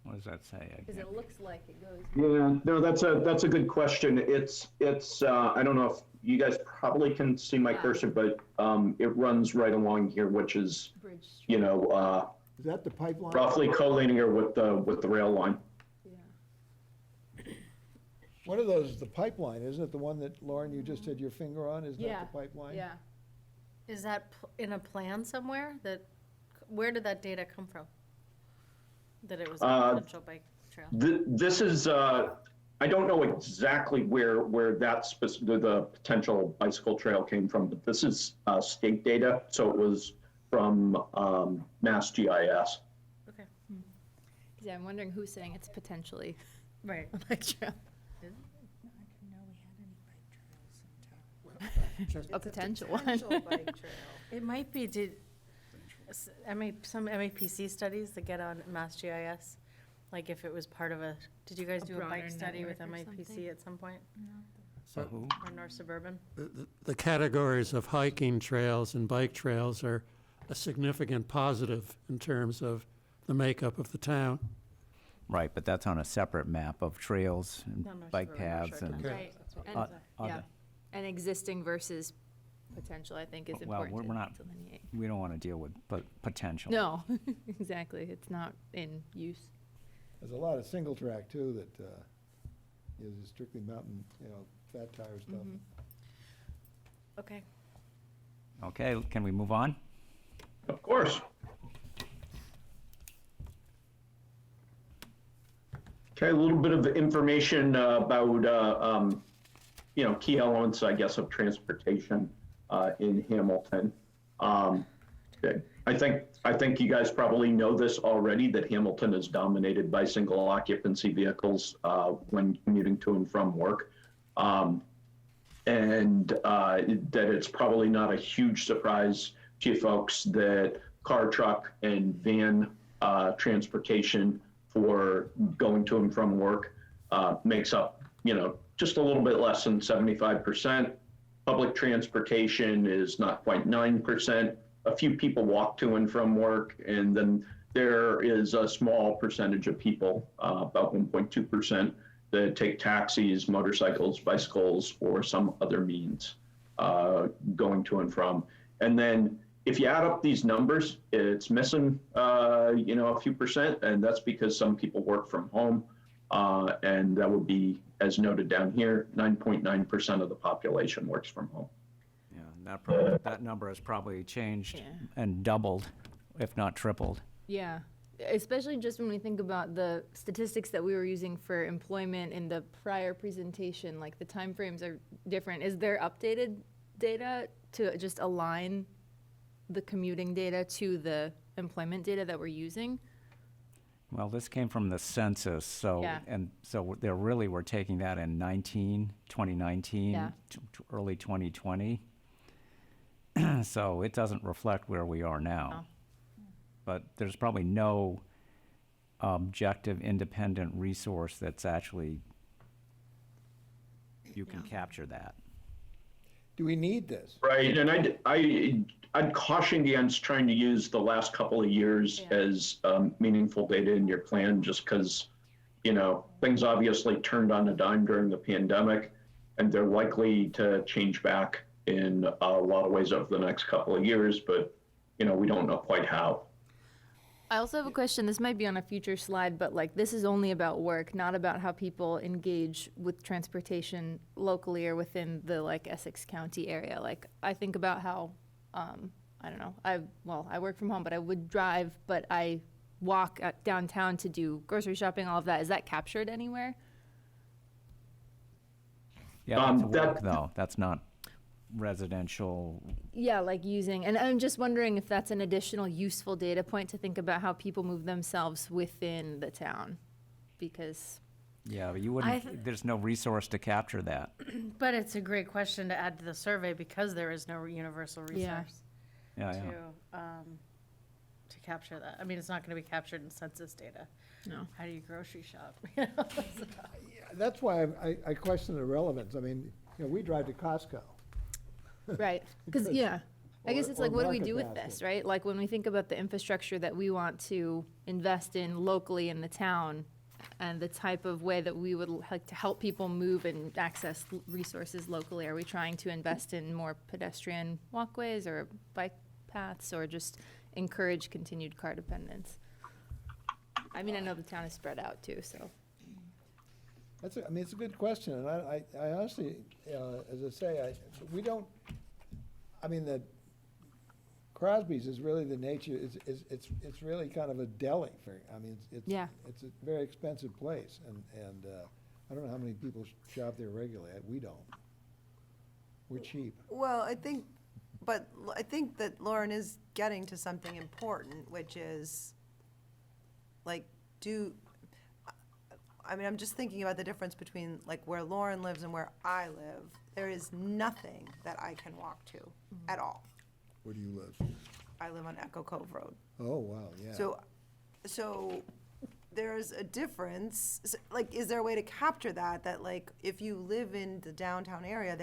What does that say? Because it looks like it goes. Yeah, no, that's a good question. It's I don't know if you guys probably can see my Yeah. cursor, but it runs right along here, which is, Bridge Street. Is that the pipeline? roughly collinear with the rail line. Yeah. What are those, the pipeline, isn't it the one that, Lauren, you just had your finger on? Is Yeah, that the pipeline? Yeah. Is that in a plan somewhere, where did that data come from? That it was a potential bike trail? This is, I don't know exactly where the potential bicycle trail came from, but this is state data, so it was from Mass GIS. Okay, Yeah, I'm wondering who's saying it's potentially right. a bike trail. I didn't know we had any bike trails in town. A potential one. Potential bike trail. It might be, some MAPC studies that get on Mass GIS, like if it was part of did you guys do a broader bike study with network or MAPC something? at some point? So who? Or North Suburban? The categories of hiking trails and bike trails are a significant positive in terms of the makeup of the town. Right, but that's on a separate map of trails and No, no, bike suburban, I'm paths sure. and. Right. And, Uh, yeah, other- and existing versus potential, I think, is Well, important we're to not- delineate. We don't want to deal with potential. No, exactly, it's not in use. There's a lot of single track too that, is strictly mountain, fat tire stuff. Mhm. Okay. Okay, can we move on? Of course. Okay, a little bit of information about, key elements, I guess, of transportation in Hamilton. Okay. I think you guys probably know this already, that Hamilton is dominated by single occupancy vehicles when commuting to and from work. And that it's probably not a huge surprise to you folks that car, truck, and van transportation for going to and from work makes up, just a little bit less than 75%. Public transportation is not quite 9%. A few people walk to and from work, and then there is a small percentage of people, about 1.2%, that take taxis, motorcycles, bicycles, or some other means going to and from. And then if you add up these numbers, it's missing, a few percent, and that's because some people work from home, and that would be, as noted down here, 9.9% of the population works from home. Yeah, that number has probably changed Yeah. and doubled, if not tripled. Yeah, especially just when we think about the statistics that we were using for employment in the prior presentation, like the timeframes are different. Is there updated data to just align the commuting data to the employment data that we're using? Well, this came from the census, so, Yeah. and so they're really, we're taking that in 2019, Yeah. to early 2020. So it doesn't reflect where we are now. Oh. But there's probably no objective, independent resource that's actually, you can capture that. Do we need this? Right, and I'd caution against trying to use the last couple of years Yeah. as meaningful data in your plan, just because, things obviously turned on a dime during the pandemic, and they're likely to change back in a lot of ways over the next couple of years, but, we don't know quite how. I also have a question. This might be on a future slide, but like this is only about work, not about how people engage with transportation locally or within the like Essex County area. Like I think about how, I don't know, I work from home, but I would drive, but I walk downtown to do grocery shopping, all of that. Is that captured anywhere? Yeah, that's that- work though, that's not residential. Yeah, like using, and I'm just wondering if that's an additional useful data point to think about how people move themselves within the town. Because, Yeah, but you I wouldn't, there's no resource to capture that. But it's a great question to add to the survey because there is no universal Yeah. resource Yeah, yeah. to capture that. I mean, it's not going to be captured in census data. no. How do you grocery shop? That's why I question the relevance. I mean, we drive to Costco. Right, because, yeah, I guess Or- it's or like, what do we Market do with Basket. this, right? Like, when we think about the infrastructure that we want to invest in locally in the town, and the type of way that we would like to help people move and access resources locally, are we trying to invest in more pedestrian walkways or bike paths, or just encourage continued car dependence? I mean, I know the town is spread out too, so. It's a good question, and I honestly, as I say, the Crosby's is really the nature, it's really kind of a deli for, Yeah. it's a very expensive place, and I don't know how many people shop there regularly. We don't. We're cheap. Well, I think that Lauren is getting to something important, which is, like, I'm just thinking about the difference between, like, where Lauren lives and where I live. There is nothing that I can walk to at all. Where do you live? I live on Echo Cove Road. Oh, wow, yeah. So there's a difference, like, is there a way to capture that, like, if you live in the downtown area,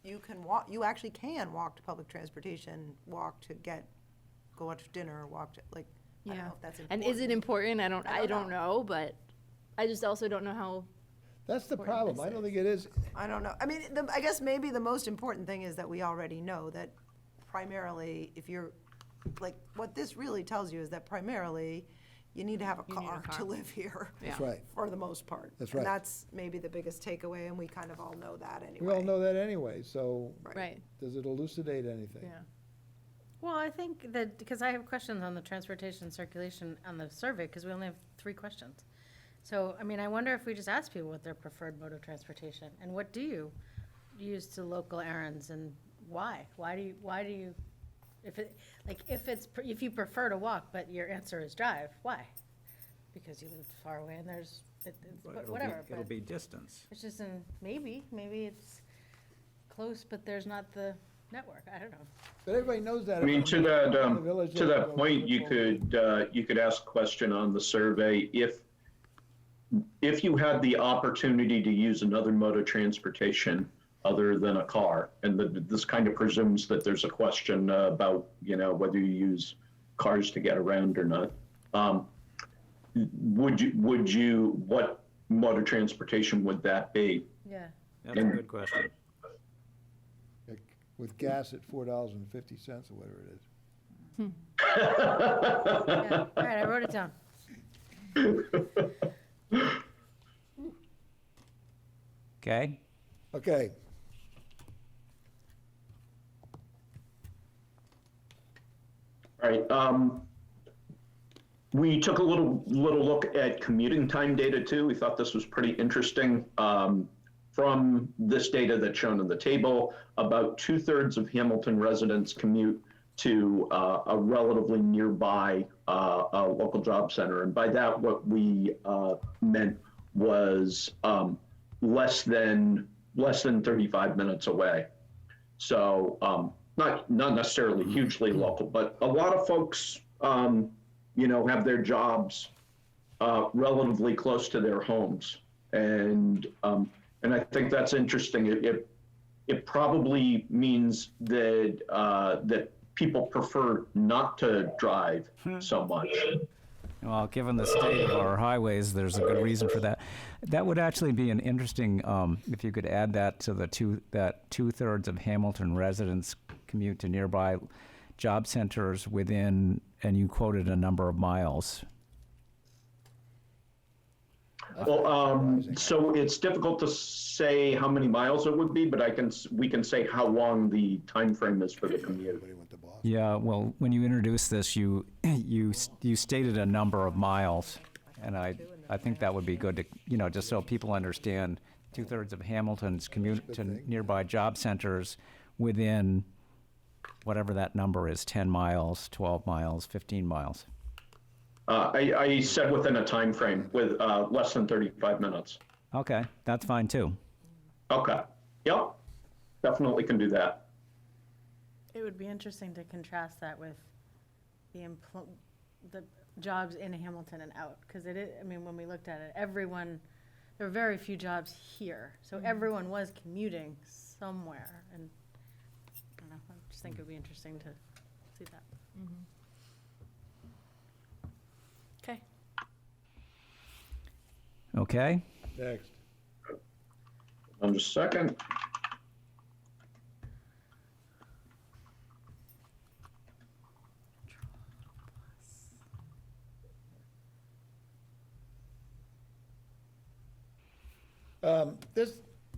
you actually can walk to public transportation, go out to dinner, walk to, like, I don't Yeah. know if that's And important. is it important? I don't don't know, but I just also don't know how. That's the important problem. this I don't is. think it is. I don't know. I mean, I guess maybe the most important thing is that we already know that primarily, if you're, like, what this really tells you is that primarily, you need to have a You need a car car. to live here. That's Yeah. right. For the most part. That's right. And that's maybe the biggest takeaway, and we kind of all know that anyway. We all know that anyway, so Right, does it elucidate anything? yeah. Well, I think that, because I have questions on the transportation circulation on the survey, because we only have 3 questions. So, I mean, I wonder if we just ask people what their preferred mode of transportation, and what do you use to local errands, and why? Why do you, if it, like, if you prefer to walk, but your answer is drive, why? Because you live far away and there's, whatever, It'll but be distance. it's just maybe it's close, but there's not the network, I don't know. But everybody knows that. I mean, to The village to has that no point, you could ask a question on the survey. If you had the opportunity to use another mode of transportation other than a car, and this kind of presumes that there's a question about, whether you use cars to get around or not. What mode of transportation would that be? Yeah. That's a good question. With gas at $4.50 or whatever it is. Yeah, all right, I wrote it down. Okay? Okay. All right. We took a little look at commuting time data too. We thought this was pretty interesting. From this data that's shown in the table, about 2/3 of Hamilton residents commute to a relatively nearby local job center. And by that, what we meant was less than 35 minutes away. So not necessarily hugely local, but a lot of folks, have their jobs relatively close to their homes. And I think that's interesting. It probably means that people prefer not to drive so much. Well, given the state of our highways, there's a good reason for that. That would actually be an interesting, if you could add that to that 2/3 of Hamilton residents commute to nearby job centers within, and you quoted a number of miles. Well, so it's difficult to say how many miles it would be, but we can say how long the time frame is for the commute. Yeah, well, when you introduced this, you stated a number of miles, and I think that would be good to, just so people understand, 2/3 of Hamilton's commute to nearby job centers within whatever that number is, 10 miles, 12 miles, 15 miles. I said within a time frame with less than 35 minutes. Okay, that's fine too. Okay. Yep. Definitely can do that. It would be interesting to contrast that with the jobs in Hamilton and out, because it is, I mean, when we looked at it, there were very few jobs here, so everyone was commuting somewhere, and I don't know, I just think it would be interesting to see that. Okay. Okay? Next. Just a second.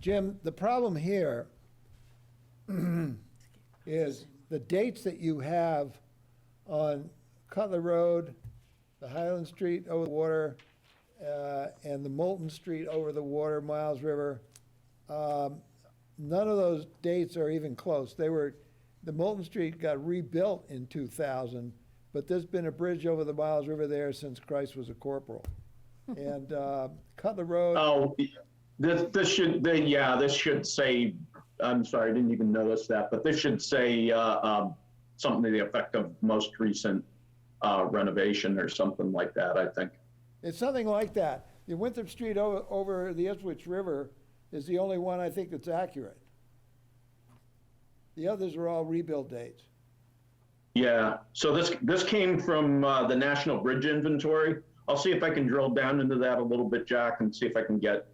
Jim, the problem here is the dates that you have on Cutler Road, the Highland Street over the water, and the Moulton Street over the water, Miles River. None of those dates are even close. The Moulton Street got rebuilt in 2000, but there's been a bridge over the Miles River there since Christ was a corporal. And Cutler Road. Oh, this should say, I'm sorry, I didn't even notice that, but this should say something to the effect of most recent renovation or something like that, I think. It's something like that. The Winthrop Street over the Ipswich River is the only one I think that's accurate. The others are all rebuild dates. Yeah, so this came from the National Bridge Inventory. I'll see if I can drill down into that a little bit, Jack, and see if I can get,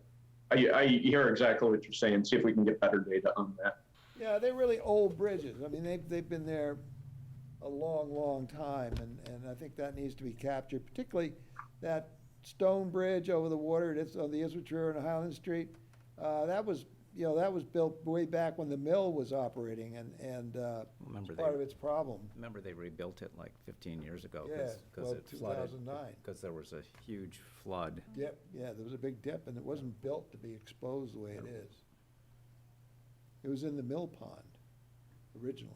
I hear exactly what you're saying, see if we can get better data on that. Yeah, they're really old bridges. I mean, they've been there a long, long time, and I think that needs to be captured, particularly that stone bridge over the water, it's on the Ipswich River and Highland Street. That was you know, that was built way back when the mill was operating, and Remember it's part they- of its problem. Remember, they rebuilt it like 15 years ago Yeah, because well, it flooded. 2009. Because there was a huge flood. Yep, yeah, there was a big dip, and it wasn't built to be exposed the way it is. It was in the mill pond originally.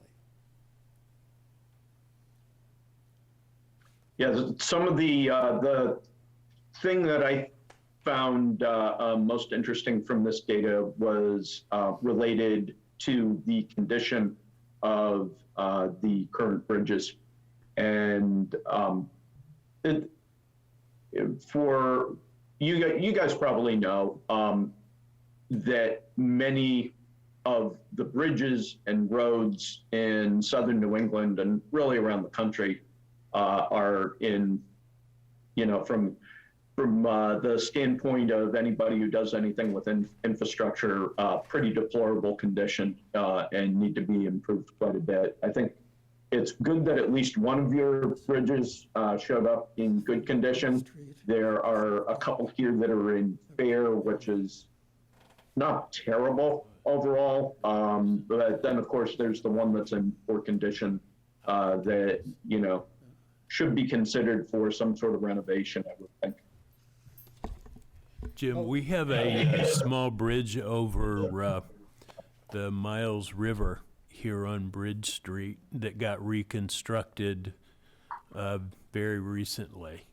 Yeah, some of the thing that I found most interesting from this data was related to the condition of the current bridges. And for you guys probably know that many of the bridges and roads in southern New England and really around the country are in, you know, from the standpoint of anybody who does anything within infrastructure, pretty deplorable condition and need to be improved quite a bit. I think it's good that at least one of your bridges showed up in good condition. There are a couple here that are in fair, which is not terrible overall. But then, of course, there's the one that's in poor condition that, you know, should be considered for some sort of renovation, I would think. Jim, we have a small bridge over the Miles River here on Bridge Street that got reconstructed very recently.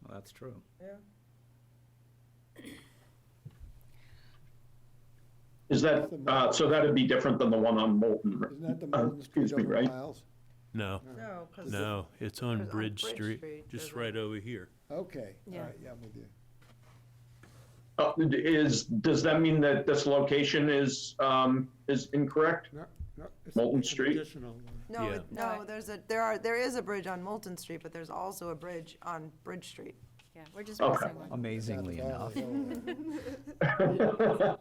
Well, that's true. Is that, so that'd be different than the one on Moulton? Isn't that the Moulton Street Excuse me, over right? Miles? No, No, 'cause no, it's on There's on Bridge Bridge Street, Street, just there's right over here. Okay, all Yeah. right, yeah, I'm with you. Does that mean that this location is incorrect? No, no, it's Moulton it's an Street? additional one. No, Yeah. no, there is a bridge on Moulton Street, but there's also a bridge on Bridge Street. Yeah, we're just Okay. missing one. Amazingly That's enough. all over.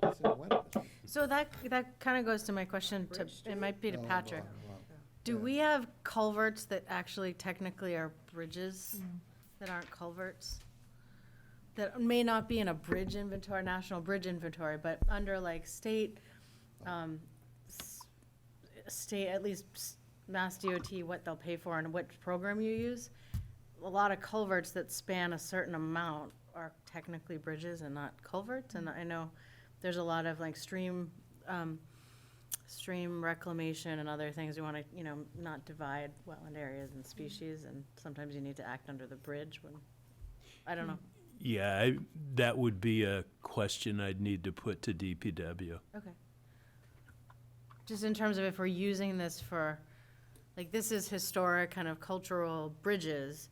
It's in Winter. So that kind of goes to my question to, it might be to Oh, Patrick. wow, wow. Do we have culverts that actually technically are bridges that aren't culverts? That may not be in a bridge inventory, national bridge inventory, but under like state, state, at least Mass DOT, what they'll pay for and which program you use. A lot of culverts that span a certain amount are technically bridges and not culverts. And I know there's a lot of like stream reclamation and other things. We want to, you know, not divide wetland areas and species, and sometimes you need to act under the bridge when, I don't know. Yeah, that would be a question I'd need to put to DPW. Okay. Just in terms of if we're using this for, like, this is historic kind of cultural bridges,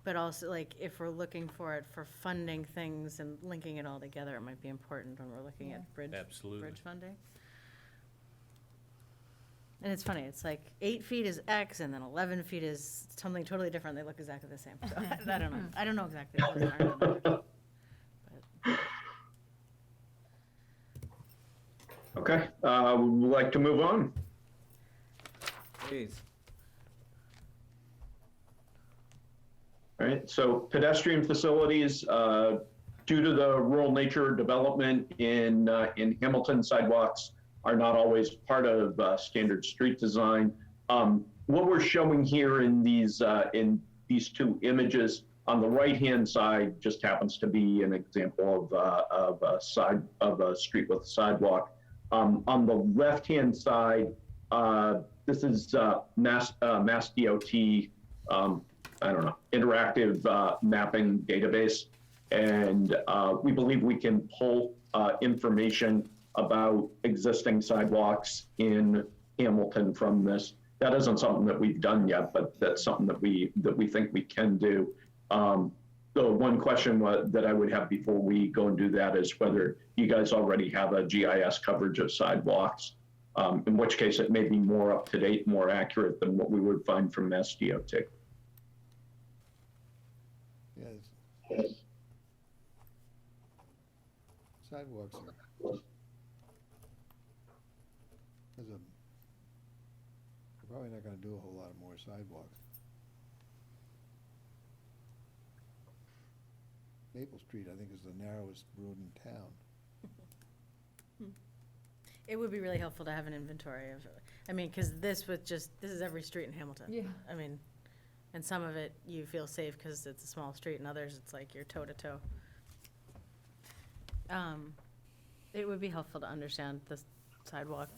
but also like if we're looking for it for funding things and linking it all together, it might be important when we're looking at bridge. Absolutely. Bridge funding. And it's funny, it's like 8 feet is X and then 11 feet is something totally different. They look exactly the same. So I don't know. I don't know exactly. It doesn't aren't the numbers. But- Okay, would like to move on. Please. All right, so pedestrian facilities, due to the rural nature development in Hamilton, sidewalks are not always part of standard street design. What we're showing here in these two images on the right-hand side just happens to be an example of a street with a sidewalk. On the left-hand side, this is Mass DOT, I don't know, interactive mapping database. And we believe we can pull information about existing sidewalks in Hamilton from this. That isn't something that we've done yet, but that's something that we think we can do. The one question that I would have before we go and do that is whether you guys already have a GIS coverage of sidewalks, in which case it may be more up to date, more accurate than what we would find from Mass DOT. Yes. Sidewalks are, there's a, we're probably not gonna do a whole lot of more sidewalks. Maple Street, I think, is the narrowest road in town. It would be really helpful to have an inventory of, I mean, because this is every street in Hamilton. Yeah. I mean, and some of it you feel safe because it's a small street, and others it's like you're toe to toe. It would be helpful to understand the sidewalk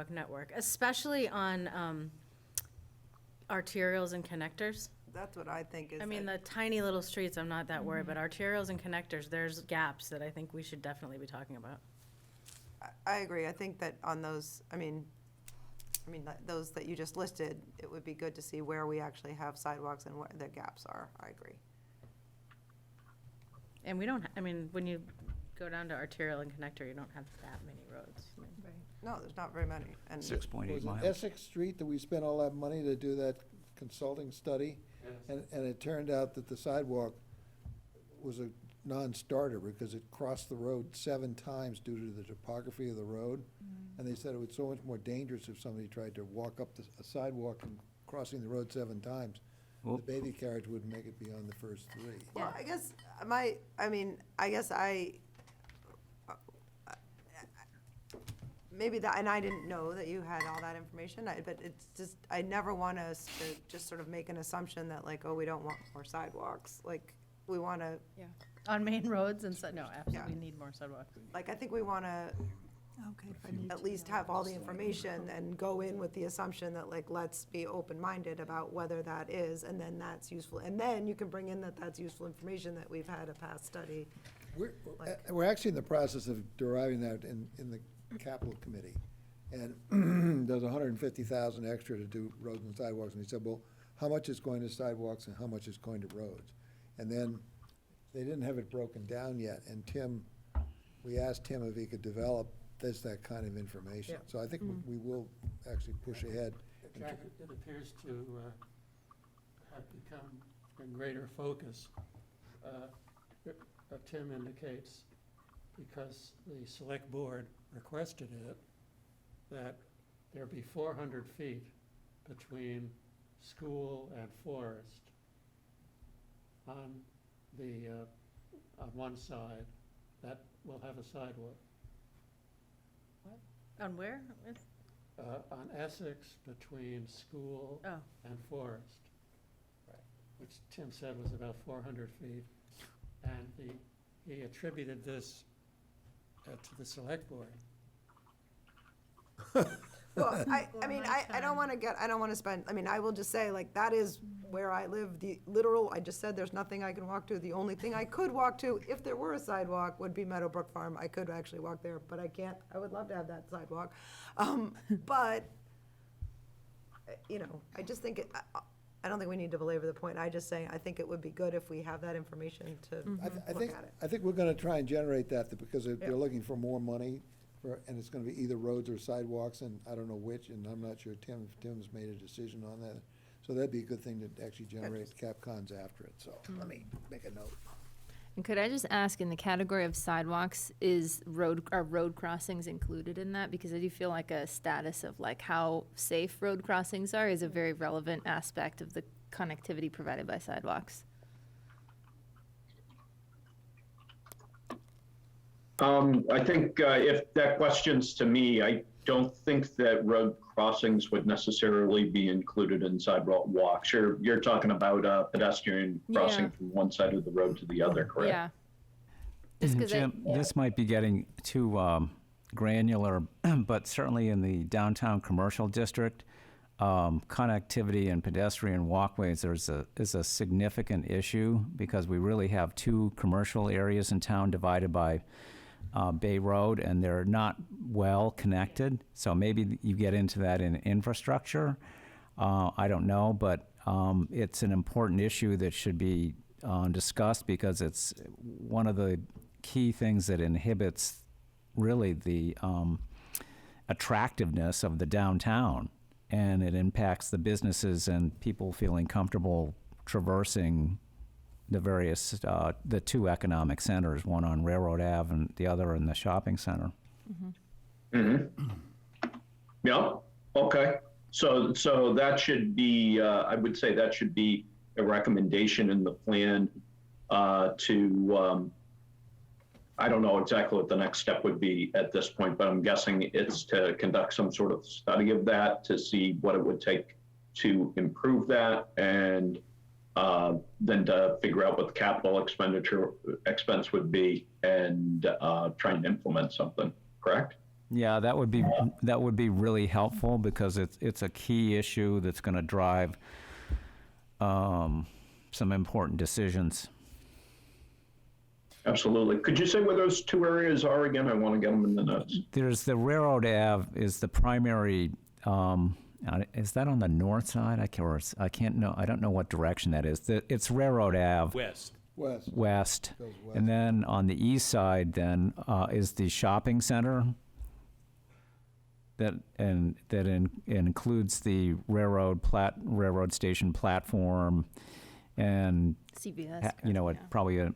network, especially on arterials and connectors. That's what I think is. I mean, the tiny little streets, I'm not that worried, but arterials and connectors, there's gaps that I think we should definitely be talking about. I agree. I think that on those, those that you just listed, it would be good to see where we actually have sidewalks and where the gaps are. I agree. And we don't, when you go down to arterial and connector, you don't have that many roads. I mean, No, there's not very many. And 6.8 Was it miles. Essex Street that we spent all that money to do that consulting study? And it turned out that the sidewalk was a non-starter because it crossed the road 7 times due to the topography of the road. And they said it was so much more dangerous if somebody tried to walk up a sidewalk and crossing the road 7 times. The Whoop. baby carriage wouldn't make it beyond the first 3. Well, I guess maybe that, and I didn't know that you had all that information, but it's just, I never want us to just sort of make an assumption that like, oh, we don't want more sidewalks. Like, we want to, yeah. On main roads and no, absolutely Yeah. need more sidewalks. like, I think we want to at least have all the information and go in with the assumption that like, let's be open-minded about whether that is, and then that's useful. And then you can bring in that's useful information that we've had a past study. We're actually in the process of deriving that in the capital committee. And there's 150,000 extra to do roads and sidewalks. And he said, well, how much is going to sidewalks and how much is going to roads? And then they didn't have it broken down yet. And we asked Tim if he could develop that kind of information. Yeah. So I think we will actually push ahead. Jack, it appears to have become in greater focus. Tim indicates, because the select board requested it, that there be 400 feet between school and forest on one side that will have a sidewalk. On where? On Essex between school Oh, and forest, which Tim said was about 400 feet. And he attributed this to the select board. Well, I don't want to spend, I will just say, like, that is where I live, I just said there's nothing I can walk to. The only thing I could walk to, if there were a sidewalk, would be Meadowbrook Farm. I could actually walk there, but I can't. I would love to have that sidewalk. But, I just think, I don't think we need to belabor the point. I just say, I think it would be good if we have that information to look at it. I think we're gonna try and generate that because they're Yeah. looking for more money and it's gonna be either roads or sidewalks, and I don't know which, and I'm not sure Tim's made a decision on that. So that'd be a good thing to actually generate CapCons after it, so let me make a note. And could I just ask, in the category of sidewalks, are road crossings included in that? Because I do feel like a status of like how safe road crossings are is a very relevant aspect of the connectivity provided by sidewalks. I think if that question's to me, I don't think that road crossings would necessarily be included in sidewalk walks. You're talking about a pedestrian crossing Yeah. from one side of the road to the other, correct? Yeah. Just 'cause Jim, this might be getting too granular, but certainly in the downtown commercial district, connectivity and pedestrian walkways is a significant issue because we really have 2 commercial areas in town divided by Bay Road, and they're not well connected. So maybe you get into that in infrastructure. I don't know, but it's an important issue that should be discussed because it's one of the key things that inhibits really the attractiveness of the downtown, and it impacts the businesses and people feeling comfortable traversing the various, the 2 economic centers, one on Railroad Ave and the other in the shopping center. Yeah, okay. So that should be, I would say that should be a recommendation in the plan to I don't know exactly what the next step would be at this point, but I'm guessing it's to conduct some sort of study of that to see what it would take to improve that, and then to figure out what the capital expense would be, and try and implement something, correct? Yeah, that would be really helpful, because it's a key issue that's going to drive some important decisions. Absolutely. Could you say where those two areas are again? I want to get them in the notes. There's the Railroad Ave is the primary. Is that on the north side? I can't know. I don't know what direction that is. It's Railroad Ave West. west, Goes west. and then on the east side then is the shopping center. That includes the railroad station platform, and CVS. yeah. Probably a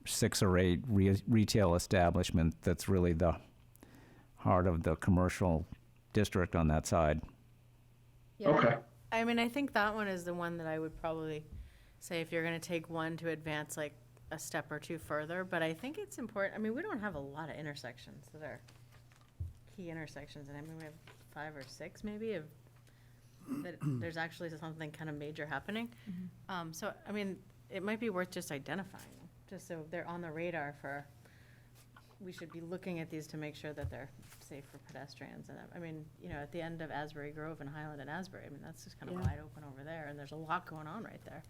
6 or 8 retail establishment that's really the heart of the commercial district on that side. Yeah. Okay. I mean, I think that one is the one that I would probably say if you're gonna take one to advance like a step or two further, but I think it's important, I mean, we don't have a lot of intersections that are key intersections, and I mean, we have 5 or 6 maybe of, that there's actually something kind of major happening. So, I mean, it might be worth just identifying them, just so they're on the radar for, we should be looking at these to make sure that they're safe for pedestrians. And I mean, at the end of Asbury Grove and Highland and Asbury, I mean, that's just kind of wide open over there, and there's a lot going on right there.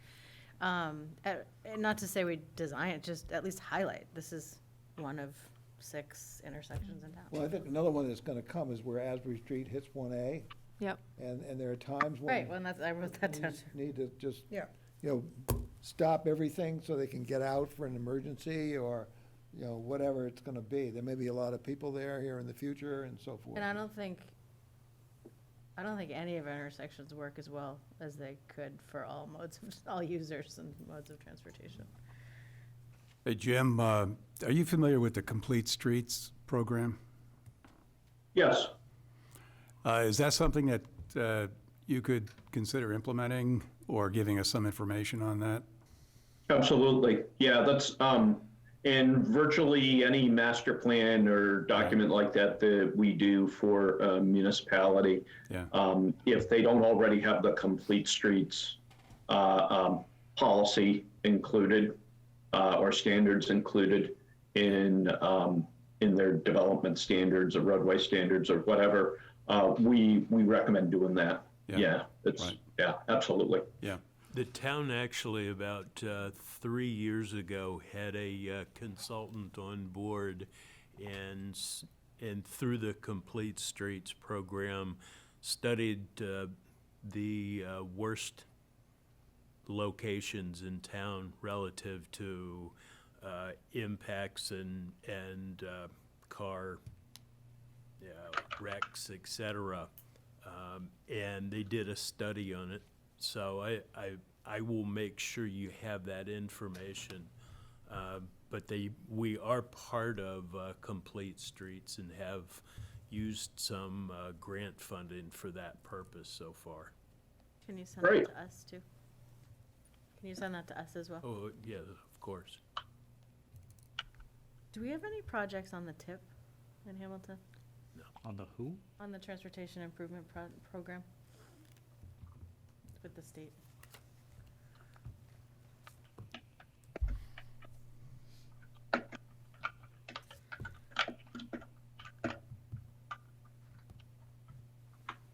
And not to say we design it, just at least highlight, this is one of 6 intersections in town. Well, I think another one that's gonna come is where Asbury Street hits 1A, Yep. and there are times when. Right, well, I wrote that you down. Need to just, Yeah. stop everything so they can get out for an emergency, or, whatever it's gonna be. There may be a lot of people there here in the future and so forth. And I don't think any of our intersections work as well as they could for all users and modes of transportation. Hey, Jim, are you familiar with the Complete Streets program? Yes. Is that something that you could consider implementing, or giving us some information on that? Absolutely. Yeah, that's in virtually any master plan or document like that that we do for a municipality. Yeah. If they don't already have the Complete Streets policy included or standards included in their development standards or roadway standards or whatever, we recommend doing that. Yeah. Right. Yeah, absolutely. Yeah. The town actually about 3 years ago had a consultant on board, and through the Complete Streets program studied the worst locations in town relative to impacts and car wrecks, etc. And they did a study on it. So I will make sure you have that information. But we are part of Complete Streets and have used some grant funding for that purpose so far. Can you send that to us too? Can you send that to us as well? Oh, yeah, of course. Do we have any projects on the TIP in Hamilton? On the who? On the Transportation Improvement Program? With the state?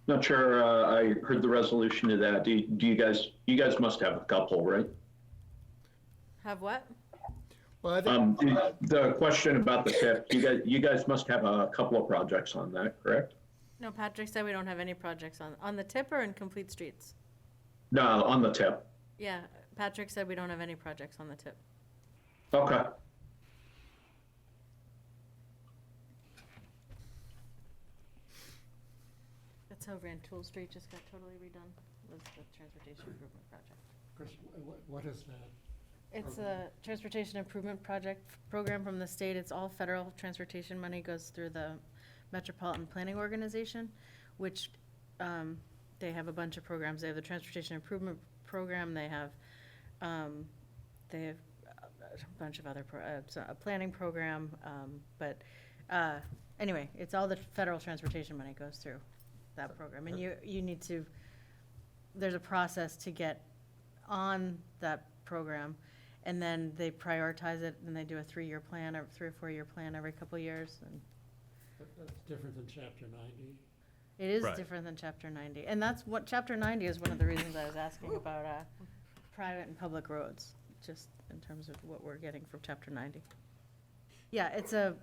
Not sure, I heard the resolution to that. Do you guys must have a couple, right? Have what? Well, I think, The question about the TIP, you guys must have a couple of projects on that, correct? No, Patrick said we don't have any projects on the TIP or in Complete Streets? No, on the TIP. Yeah, Patrick said we don't have any projects on the TIP. Okay. That's how Rantoul Street just got totally redone, was the Transportation Improvement Project. Chris, what is that? It's a Transportation Improvement Program from the state. It's all federal transportation money goes through the Metropolitan Planning Organization, which, they have a bunch of programs. They have the Transportation Improvement Program. They have a bunch of other, a planning program, but anyway, it's all the federal transportation money goes through that program. And you need to, there's a process to get on that program, and then they prioritize it, and they do a 3-year plan or 3 or 4-year plan every couple of years. And That's different than Chapter 90. it is Right. different than Chapter 90. And that's what, Chapter 90 is one of the reasons I was asking about private and public roads, just in terms of what we're getting from Chapter 90. Yeah, it's a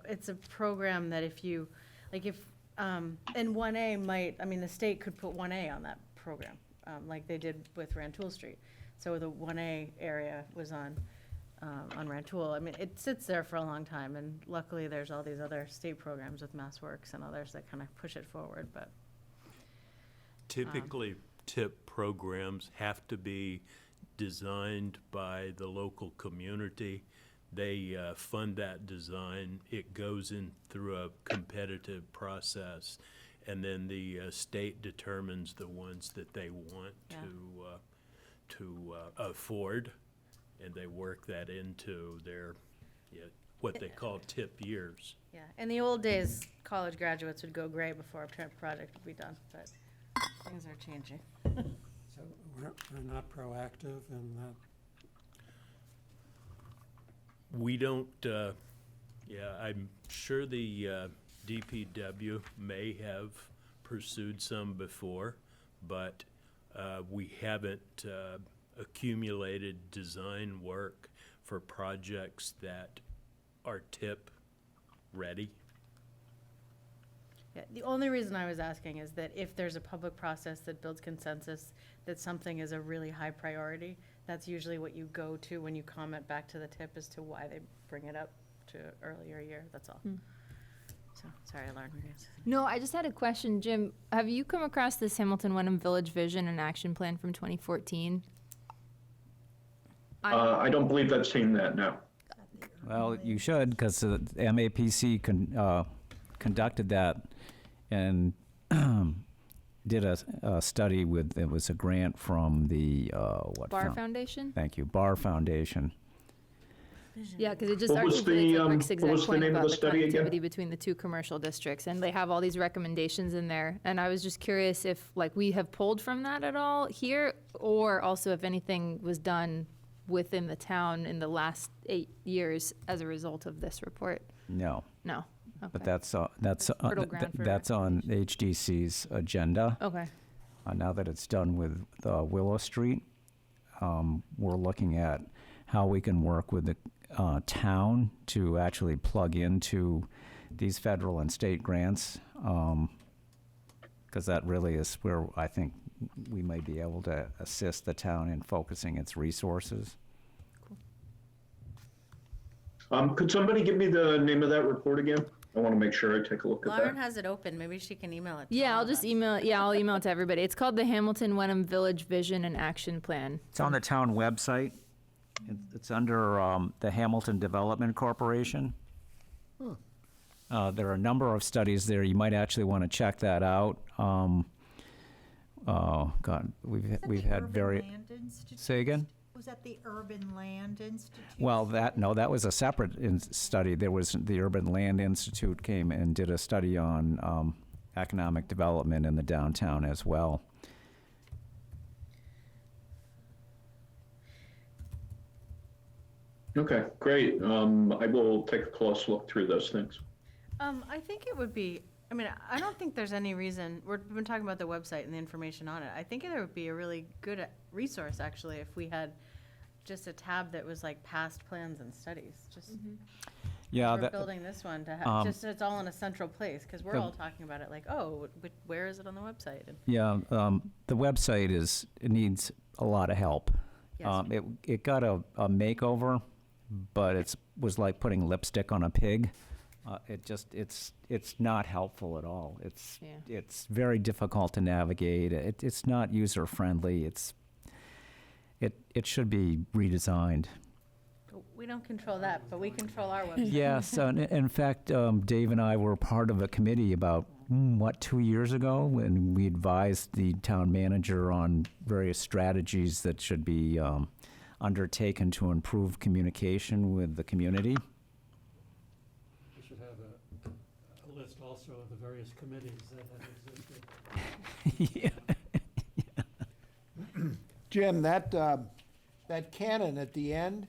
program that if you, like if, and 1A might, I mean, the state could put 1A on that program, like they did with Rantoul Street. So the 1A area was on Rantoul. I mean, it sits there for a long time, and luckily there's all these other state programs with MassWorks and others that kind of push it forward, but. Typically, TIP programs have to be designed by the local community. They fund that design. It goes in through a competitive process, and then the state determines the ones that they want Yeah. to afford, and they work that into their, what they call TIP years. Yeah, in the old days, college graduates would go gray before a project would be done, but things are changing. So we're not proactive in that. We don't, I'm sure the DPW may have pursued some before, but we haven't accumulated design work for projects that are TIP ready. Yeah, the only reason I was asking is that if there's a public process that builds consensus that something is a really high priority, that's usually what you go to when you comment back to the TIP as to why they bring it up to earlier year, that's all. So, sorry, I learned. No, I just had a question, Jim. Have you come across this Hamilton Wenham Village Vision and Action Plan from 2014? I don't believe I've seen that, no. Well, you should, because the MAPC conducted that and did a study with, it was a grant from the, Bar Foundation? Thank you, Bar Foundation. Yeah, because it just What was articulates the, Rick's what exact was the point name of about the the study again? connectivity between the two commercial districts, and they have all these recommendations in there. And I was just curious if, like, we have pulled from that at all here, or also if anything was done within the town in the last 8 years as a result of this report. No, No. but Okay. Fertile ground for that's on HDC's agenda. Okay. Now that it's done with Willow Street, we're looking at how we can work with the town to actually plug into these federal and state grants, because that really is where I think we may be able to assist the town in focusing its resources. Could somebody give me the name of that report again? I want to make sure I take a look at Lauren that. has it open, maybe she can email it to Yeah, all I'll of just us. email it. Yeah, I'll email it to everybody. It's called the Hamilton Wenham Village Vision and Action Plan. It's on the town website. It's under the Hamilton Development Corporation. There are a number of studies there. You might actually want to check that out. Oh, God, we've had very. Say again? Was that the Urban Land Institute? Well, that was a separate study. There was, the Urban Land Institute came and did a study on economic development in the downtown as well. Okay, great. I will take a close look through those things. I think it would be, I mean, I don't think there's any reason, we've been talking about the website and the information on it. I think there would be a really good resource, actually, if we had just a tab that was like past plans and studies, just, Yeah, we're building this one to have, just, it's all in a central place, because we're the- all talking about it like, oh, where is it on the website? And yeah. The website it needs a lot of help. Yes. It got a makeover, but it was like putting lipstick on a pig. It's not helpful at all. Yeah. It's very difficult to navigate. It's not user friendly. It should be redesigned. we don't control that, but we control our website. Yes, in fact, Dave and I were part of a committee about, 2 years ago, when we advised the town manager on various strategies that should be undertaken to improve communication with the community. We should have a list also of the various committees that have existed. Jim, that cannon at the end,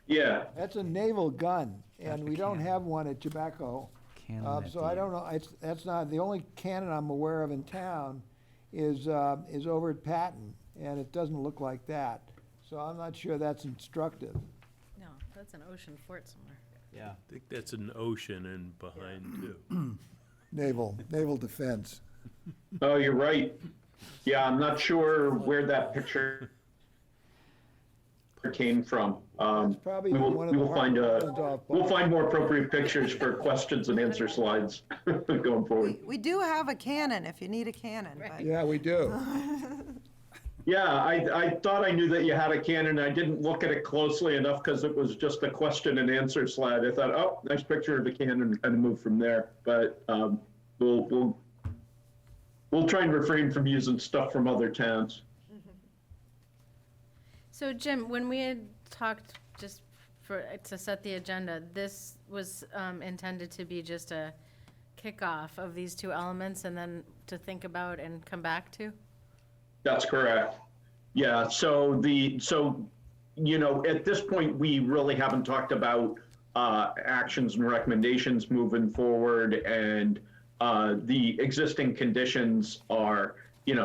Yeah, that's a naval gun, and we don't have one at Jabaco. Cannon at So the I end. don't know, that's not, the only cannon I'm aware of in town is over at Patton, and it doesn't look like that. So I'm not sure that's instructive. No, that's an ocean fort somewhere. Yeah. I think that's an ocean and behind too. Naval defense. oh, you're right. Yeah, I'm not sure where that picture came from. That's probably We will, one of we the will find we'll Hartland find more appropriate pictures for questions and answer slides going forward. We do have a cannon if you need a cannon, but. Yeah, we do. Yeah, I thought I knew that you had a cannon. I didn't look at it closely enough because it was just a question and answer slide. I thought, oh, nice picture of the cannon, and kind of move from there. But we'll try and refrain from using stuff from other towns. So Jim, when we had talked just to set the agenda, this was intended to be just a kickoff of these two elements and then to think about and come back to? That's correct. Yeah, so at this point, we really haven't talked about actions and recommendations moving forward, and the existing conditions are,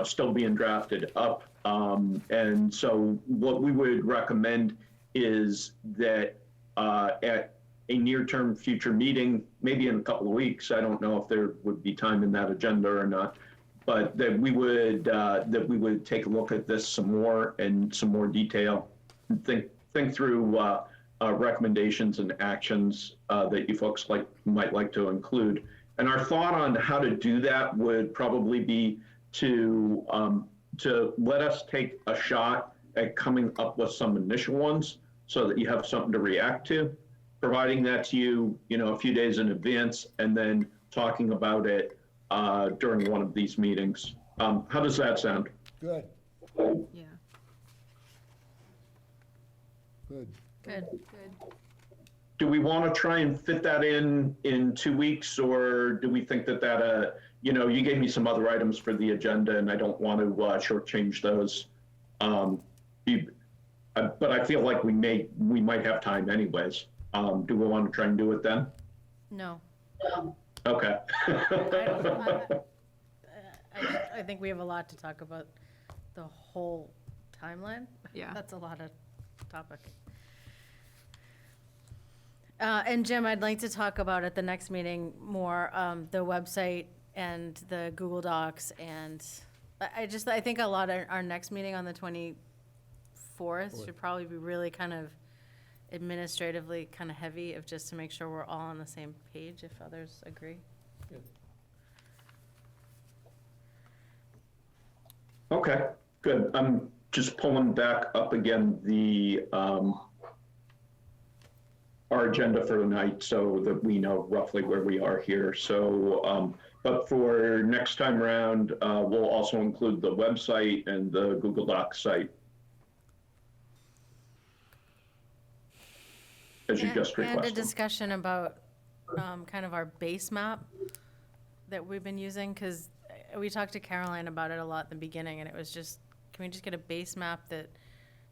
still being drafted up. And so what we would recommend is that at a near-term future meeting, maybe in a couple of weeks, I don't know if there would be time in that agenda or not, but that we would take a look at this some more in some more detail, and think through recommendations and actions that you folks might like to include. And our thought on how to do that would probably be to let us take a shot at coming up with some initial ones so that you have something to react to, providing that to you, a few days in advance, and then talking about it during one of these meetings. How does that sound? Good, Yeah. good. Good. Do we want to try and fit that in 2 weeks, or do we think that you gave me some other items for the agenda, and I don't want to shortchange those. But I feel like we might have time anyways. Do we want to try and do it then? No. Okay. I think we have a lot to talk about the whole timeline. Yeah. That's a lot of topic. And Jim, I'd like to talk about at the next meeting more the website and the Google Docs, and I think a lot of our next meeting on the 24th should probably be really kind of administratively kind of heavy, of just to make sure we're all on the same page, if others agree. Okay, good. I'm just pulling back up again our agenda for the night so that we know roughly where we are here. So, but for next time around, we'll also include the website and the Google Docs site. As you just And a requested. discussion about kind of our base map that we've been using, because we talked to Caroline about it a lot in the beginning, and it was just, can we just get a base map that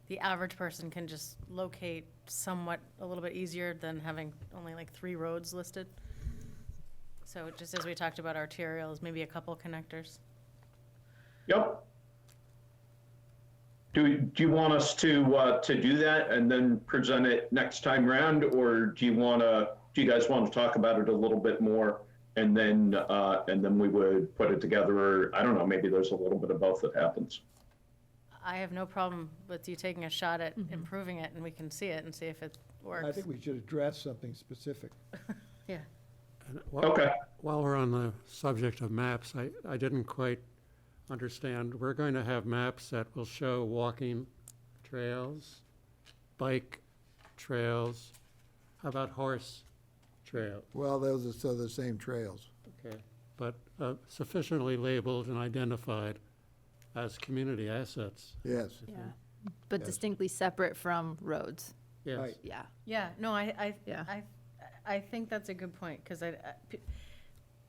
the average person can just locate somewhat a little bit easier than having only like 3 roads listed? So just as we talked about arterials, maybe a couple connectors. Yep. Do you want us to do that and then present it next time around, or do you guys want to talk about it a little bit more and then we would put it together? Or I don't know, maybe there's a little bit of both that happens. I have no problem with you taking a shot at improving it, and we can see it and see if it works. I think we should address something specific. Yeah. And Okay. while we're on the subject of maps, I didn't quite understand. We're going to have maps that will show walking trails, bike trails. How about horse trail? Well, those are still the same trails. Okay, but sufficiently labeled and identified as community assets. Yes. Yeah. but Yes. distinctly separate from roads. Yes. Right. Yeah. Yeah, no, Yeah. I think that's a good point, because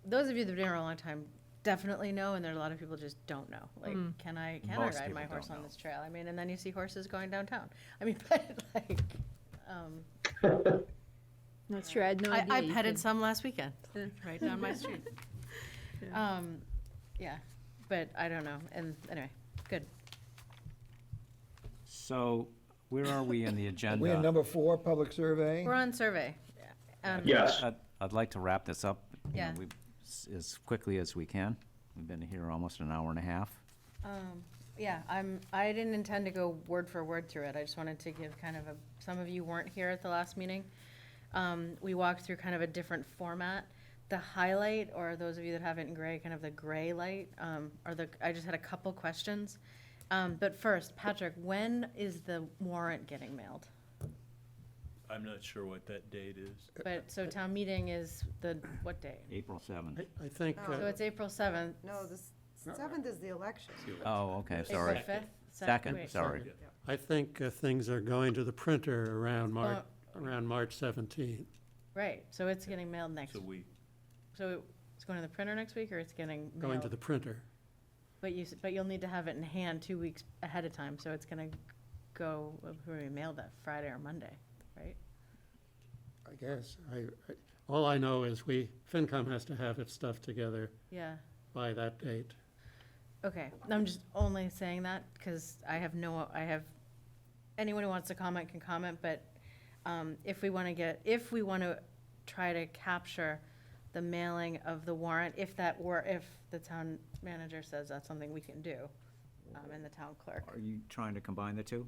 those of you that have been here a long time definitely know, and there are a lot of people just don't know. Like, can I Most ride my people horse don't on know. this trail? I mean, and then you see horses going downtown. I mean, but like, That's true, I had no idea. I you petted could- some last weekend, right down my street. Yeah, but I don't know, and anyway, good. So where are we in the agenda? We in number 4, public survey? We're on survey. Yes. I'd like to wrap this up, you know, Yeah. as quickly as we can. We've been here almost an hour and a half. Yeah, I didn't intend to go word for word through it. I just wanted to give kind of some of you weren't here at the last meeting. We walked through kind of a different format. The highlight, or those of you that have it in gray, kind of the gray light, I just had a couple questions. But first, Patrick, when is the warrant getting mailed? I'm not sure what that date is. But, so town meeting is what day? April 7th. I think, So it's April 7th. No, the 7th is the election. Oh, okay, April sorry. 5th? Second, Wait. sorry. I think things are going to the printer around March 17th. Right, so it's getting mailed next, It's a week. so it's going to the printer next week, or it's getting mailed? Going to the printer. But you'll need to have it in hand 2 weeks ahead of time, so it's gonna go, who we mailed that, Friday or Monday, right? I guess. All I know is FinCom has to have its stuff together Yeah, by that date. okay, I'm just only saying that, because anyone who wants to comment can comment, but, if we wanna try to capture the mailing of the warrant, if the town manager says that's something we can do, and the town clerk. Are you trying to combine the two?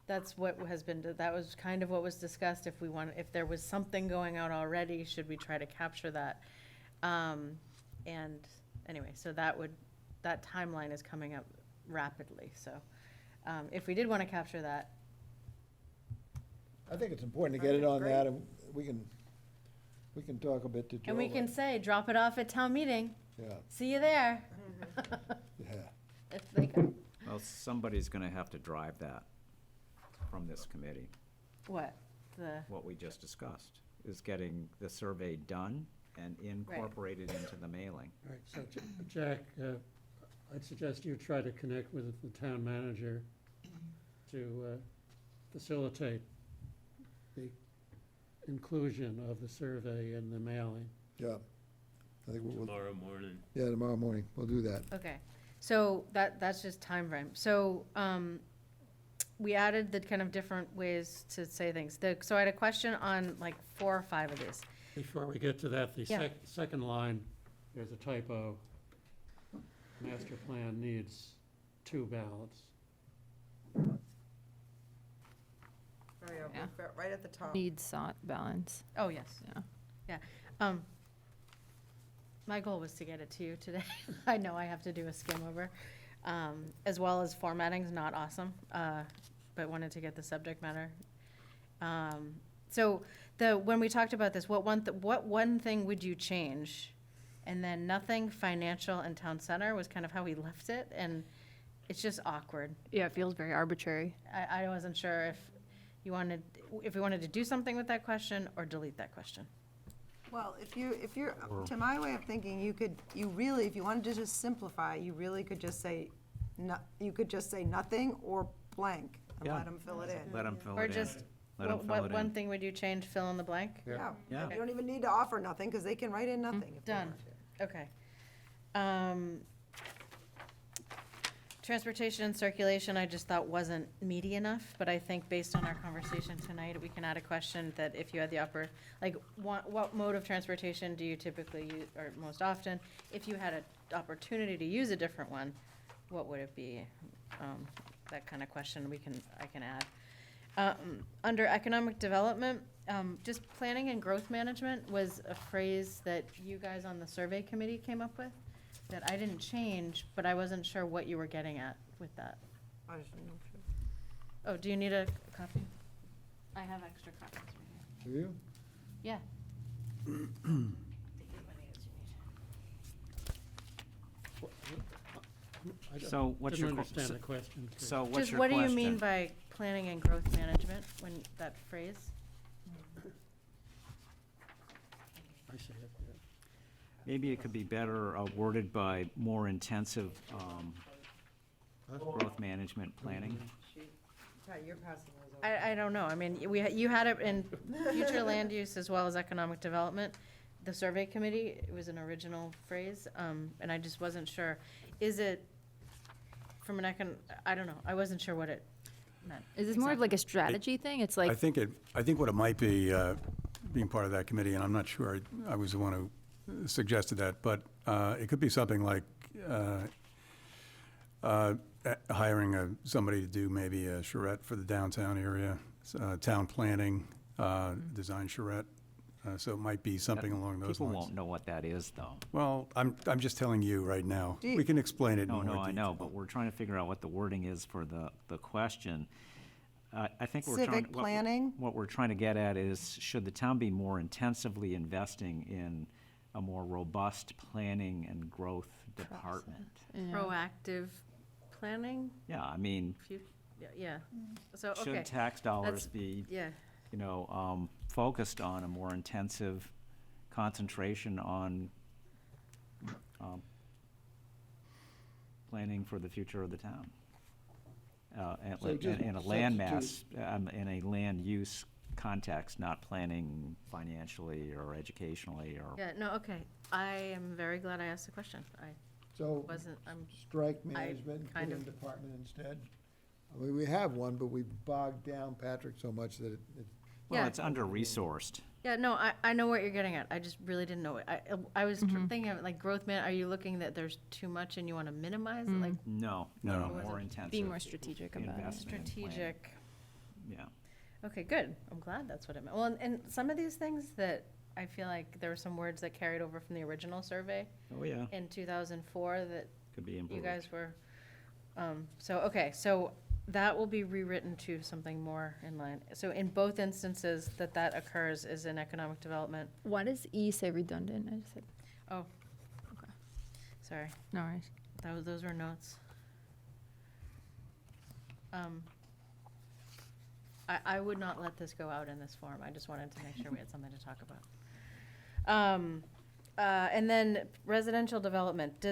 That's what that was kind of what was discussed, if there was something going out already, should we try to capture that? And anyway, so that timeline is coming up rapidly, so, if we did wanna capture that, I think it's important to get it on that, and we can talk a bit to Joe. and we can say, drop it off at town meeting, Yeah, see you there. yeah. If they can, Well, somebody's gonna have to drive that from this committee. what, What we just discussed, is getting the survey done and incorporated into the mailing. All right, so Jack, I'd suggest you try to connect with the town manager to facilitate the inclusion of the survey in the mailing. Yeah. I think we'll, Tomorrow morning. yeah, tomorrow morning, we'll do that. okay, so that's just time frame. So, we added the kind of different ways to say things. So I had a question on like 4 or 5 of these. Before we get to that, the Yeah. second line, there's a typo. Master plan needs 2 ballots. Oh, yeah, Yeah. right at the top. Needs sought balance, Oh, yes. yeah. Yeah. My goal was to get it to you today. I know I have to do a skim over, as well as formatting's not awesome, but wanted to get the subject matter. So when we talked about this, what one thing would you change? And then nothing, financial and town center was kind of how we left it, and it's just awkward. Yeah, it feels very arbitrary. I wasn't sure if we wanted to do something with that question or delete that question. Well, if you're, to my way of thinking, you really, if you wanted to just simplify, you really could just say, you could just say nothing or blank and Yeah. let them fill it in. Let them fill Or it in. just, Let 'em fill what it one in. thing would you change, fill in the blank? Yeah. Yeah. You don't even need to offer nothing, because they can write in nothing if they Done. want to. Okay. Transportation and circulation, I just thought wasn't meaty enough, but I think based on our conversation tonight, we can add a question that if you had the what mode of transportation do you typically use, or most often? If you had an opportunity to use a different one, what would it be? That kind of question I can add. Under economic development, just planning and growth management was a phrase that you guys on the survey committee came up with that I didn't change, but I wasn't sure what you were getting at with that. I just didn't know. Oh, do you need a copy? I have extra copies right here. Do you? Yeah. I don't- So what's your, Didn't que- understand the question. Chris. so what's Just your what do question? you mean by planning and growth management, when, that phrase? I see it, yeah. Maybe it could be better worded by more intensive growth management planning. You're passing those over. I don't know, I mean, you had it in future land use as well as economic development. The survey committee, it was an original phrase, and I just wasn't sure, is it from an I don't know, I wasn't sure what it meant. Is this more of like a strategy thing? It's I like, think what it might be, being part of that committee, and I'm not sure, I was the one who suggested that, but it could be something like hiring somebody to do maybe a charrette for the downtown area, town planning, design charrette. So it might be something along those People lines. won't know what that is, though. Well, I'm just telling you right now. Do you- We can explain it in No, more no, detail. I know, but we're trying to figure out what the wording is for the question. I think we're trying. Civic planning? What we're trying to get at is, should the town be more intensively investing in a more robust planning and growth department? Proactive planning, Yeah, I mean, yeah, so, okay. should tax dollars That's- be, Yeah, focused on a more intensive concentration on planning for the future of the town? So just In a land substitute- mass, in a land use context, not planning financially or educationally or. yeah, no, okay, I am very glad I asked the question, I So wasn't, strike management and kind put in of- department instead? I mean, we have one, but we bogged down Patrick so much that it, Well, Yeah. it's under-resourced. yeah, no, I know what you're getting at, I just really didn't know it. I was thinking of like growth are you looking that there's too much and you want to minimize it, like No, No. more intensive. be more strategic about it. investment in planning. strategic? Yeah. Okay, good. I'm glad that's what it meant. Well, and some of these things that I feel like there were some words that carried over from the original survey Oh, yeah, in 2004 that could be you improved. guys were, so that will be rewritten to something more in line. So in both instances that occurs is in economic development. Why does E say redundant? I just said, Oh, sorry, no worries. those were notes. I would not let this go out in this form. I just wanted to make sure we had something to talk about. And then residential development,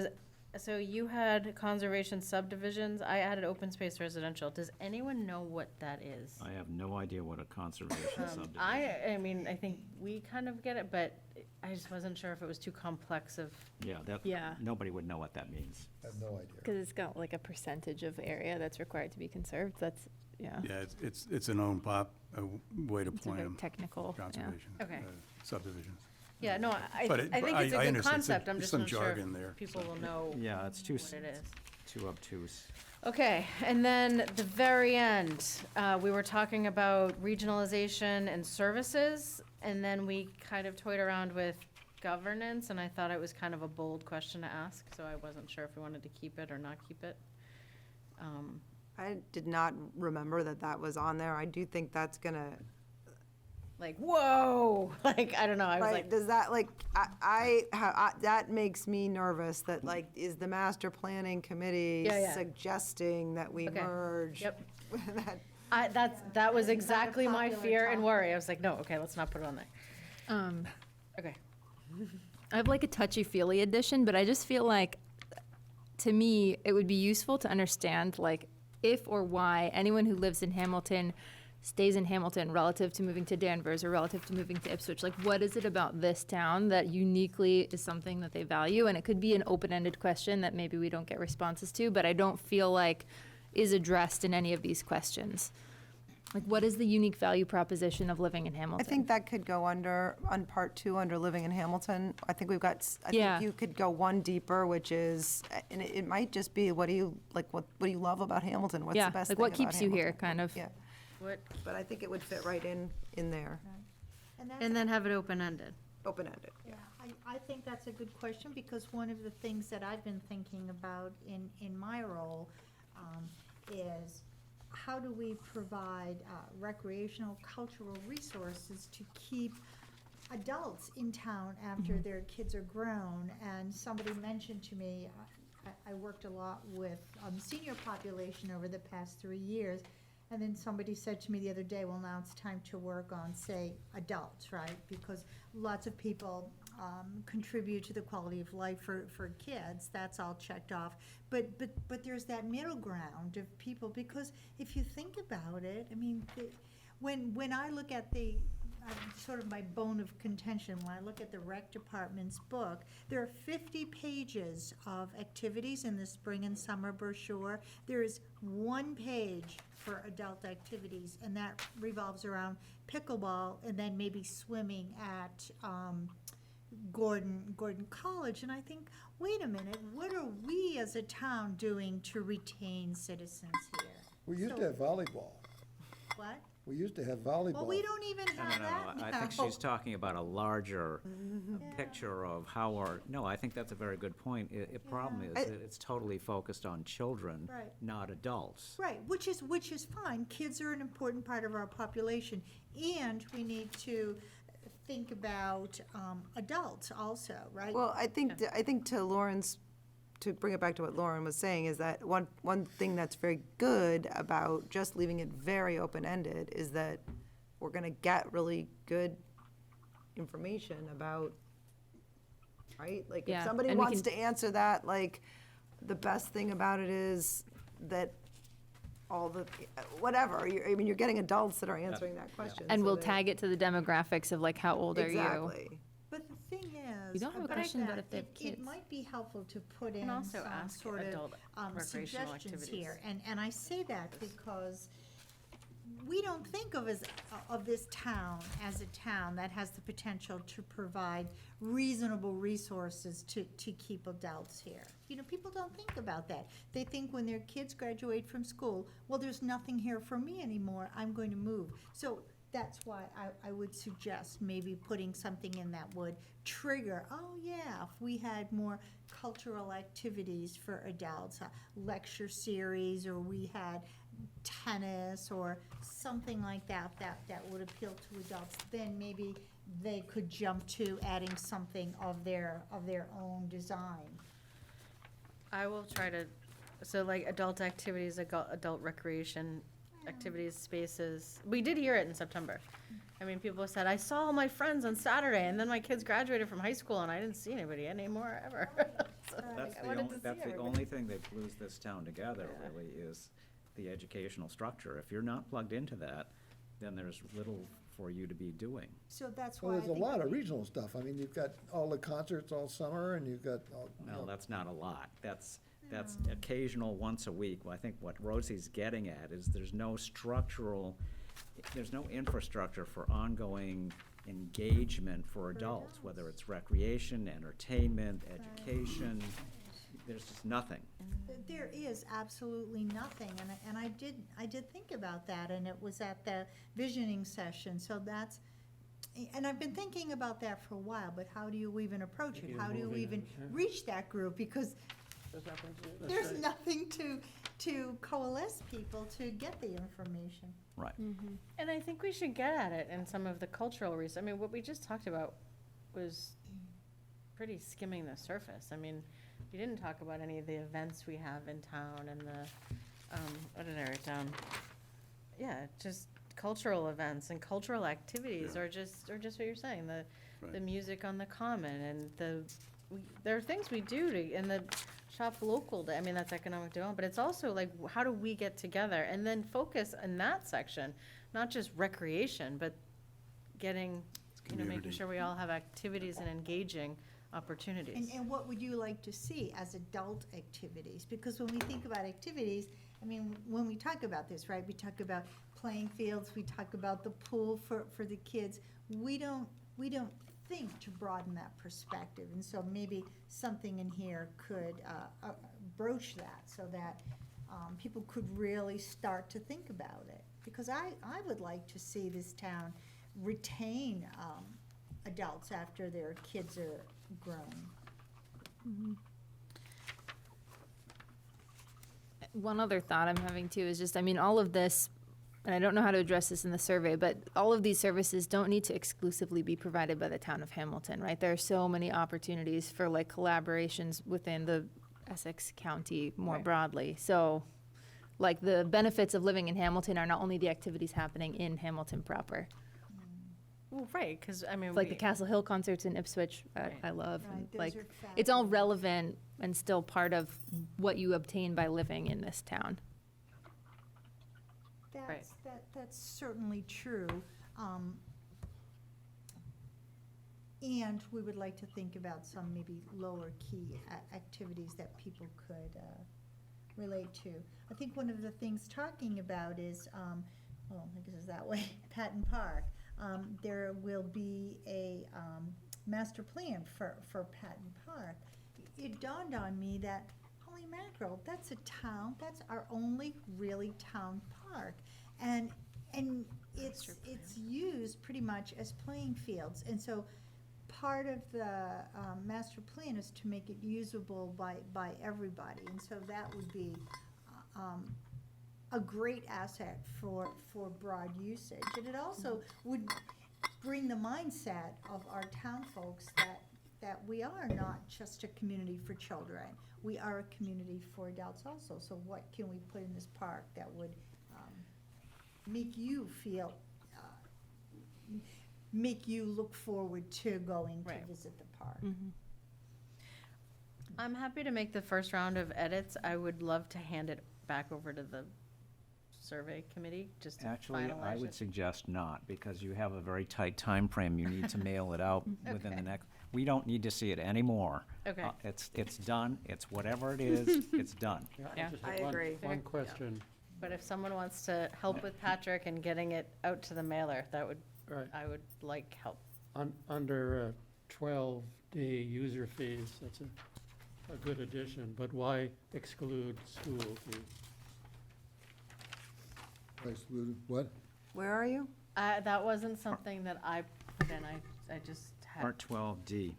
so you had conservation subdivisions, I added open space residential. Does anyone know what that is? I have no idea what a conservation subdivision. I mean, I think we kind of get it, but I just wasn't sure if it was too complex of, Yeah, Yeah. nobody would know what that means. I have no idea. Because it's got like a percentage of area that's required to be conserved. That's, yeah. Yeah, it's an own way to It's a very plan technical, yeah. conservation. Okay. Subdivisions. yeah, no, I But think it's a I good understand. concept, I'm There's just some not sure jargon there, if people so. will know Yeah, it's what it is. too obtuse. Okay, and then the very end, we were talking about regionalization and services, and then we kind of toyed around with governance, and I thought it was kind of a bold question to ask, so I wasn't sure if we wanted to keep it or not keep it. I did not remember that was on there. I do think that's gonna, Like, whoa, like, I don't know, I was right, like, does that, like, that makes me nervous, that, like, is the master planning committee Yeah, yeah. suggesting that we Okay. merge? Yep. that? that was exactly my popular fear and topic. worry, I was like, no, okay, let's not put it on there. Okay, I have like a touchy-feely addition, but I just feel like, to me, it would be useful to understand, like, if or why anyone who lives in Hamilton stays in Hamilton relative to moving to Danvers or relative to moving to Ipswich. Like, what is it about this town that uniquely is something that they value? And it could be an open-ended question that maybe we don't get responses to, but I don't feel like is addressed in any of these questions. Like, what is the unique value proposition of living in I Hamilton? think that could go on part 2, under living in Hamilton. I think we've got, Yeah. think you could go one deeper, which is, and it might just be, what do you love about Hamilton? What's Yeah, the best like thing what about keeps you here, Hamilton? kind of. Yeah, what, but I think it would fit right in there, and then have it open-ended. open-ended. Yeah, I think that's a good question, because one of the things that I've been thinking about in my role is how do we provide recreational, cultural resources to keep adults in town after their kids are grown? And somebody mentioned to me, I worked a lot with senior population over the past 3 years. And then somebody said to me the other day, well, now it's time to work on, say, adults, right? Because lots of people contribute to the quality of life for kids, that's all checked off. But there's that middle ground of people, because if you think about it, I mean, when I look at sort of my bone of contention, when I look at the rec department's book, there are 50 pages of activities in the spring and summer brochure. There is 1 page for adult activities, and that revolves around pickleball and then maybe swimming at Gordon College. And I think, wait a minute, what are we as a town doing to retain citizens here? We used to So- have volleyball. What? We used to have volleyball. Well, we don't even have that now. I think she's talking about a larger picture of how I think that's a very good point. Problem is that it's totally focused on children, Right. not adults. Right, which is fine. Kids are an important part of our population, and we need to think about adults also, right? Well, I think to bring it back to what Lauren was saying, is that one thing that's very good about just leaving it very open-ended is that we're gonna get really good information about, right? Like, Yeah, if somebody and we wants can- to answer that, like, the best thing about it is that all the, whatever, you're getting adults that are answering that question. And so we'll they- tag it to the demographics of like, how old are you? Exactly. But the thing is. You don't have a about question about that, if they have it kids. might be helpful to put in And also some ask sort of adult recreational suggestions activities. here. And I say that because we don't think of this town as a town that has the potential to provide reasonable resources to keep adults here. You know, people don't think about that. They think when their kids graduate from school, well, there's nothing here for me anymore, I'm going to move. So that's why I would suggest maybe putting something in that would trigger, oh yeah, if we had more cultural activities for adults, a lecture series, or we had tennis or something like that would appeal to adults, then maybe they could jump to adding something of their own design. I will try to, so like adult activities, adult recreation activities, spaces. We did hear it in September. I mean, people said, I saw all my friends on Saturday, and then my kids graduated from high school, and I didn't see anybody anymore ever. So, like, I wanted to see That's the everybody. only thing that glues this town together, really, is the educational structure. If you're not plugged into that, then there's little for you to be doing. So that's why Well, I there's a think. lot of regional stuff. I mean, you've got all the concerts all summer, and you've got all, Well, that's not a lot. That's occasional, once a week. Well, I think what Rosie's getting at is there's no infrastructure for ongoing engagement for adults, whether it's recreation, entertainment, education. There's just nothing. There is absolutely nothing, and I did think about that, and it was at the visioning session, so that's, and I've been thinking about that for a while, but how do you even approach it? How do you even reach that group? Because there's nothing to coalesce people to get the information. Right. And I think we should get at it in some of the cultural reasons. I mean, what we just talked about was pretty skimming the surface. I mean, we didn't talk about any of the events we have in town and the, what did I write down? Yeah, just cultural events and cultural activities, or just what you're saying, the Right. music on the common, and there are things we do in the shop local, I mean, that's economic development, but it's also like, how do we get together and then focus in that section, not just recreation, but getting, making community. sure we all have activities and engaging opportunities. And what would you like to see as adult activities? Because when we think about activities, I mean, when we talk about this, right, we talk about playing fields, we talk about the pool for the kids. We don't think to broaden that perspective, and so maybe something in here could broach that, so that people could really start to think about it. Because I would like to see this town retain adults after their kids are grown. One other thought I'm having too is just, I mean, all of this, and I don't know how to address this in the survey, but all of these services don't need to exclusively be provided by the town of Hamilton, right? There are so many opportunities for like collaborations within the Essex County more Right. broadly. So, like, the benefits of living in Hamilton are not only the activities happening in Hamilton proper. Well, right, because, I mean, Like the we- Castle Hill concerts in Ipswich, Right. I love. Right, and, those like, are it's all fabulous. relevant and still part of what you obtain by living in this town. That's certainly true. And we would like to think about some maybe lower key activities that people could relate to. I think one of the things talking about is, well, I guess it's that way, Patton Park. There will be a master plan for Patton Park. It dawned on me that, holy mackerel, that's a town, that's our only really town park. And it's used pretty much as playing fields. And so part of the master plan is to make it usable by everybody. And so that would be a great asset for broad usage. And it also would bring the mindset of our town folks that we are not just a community for children. We are a community for adults also. So what can we put in this park that would make you feel, make you look forward to going to Right. visit the park? I'm happy to make the first round of edits. I would love to hand it back over to the survey committee, just to Actually, I finalize would it. suggest not, because you have a very tight time frame. You need to mail it out within the Okay. next, we don't need to see it anymore. Okay. It's done, it's whatever it is, it's done. Yeah, just I have agree. One question, But if someone wants to help with Patrick and getting it out to the mailer, that would, right, I would like help. under 12D user fees, that's a good addition, but why exclude school fees? Excluded, what? Where are you? That wasn't something that I put in, I just had, Part 12D.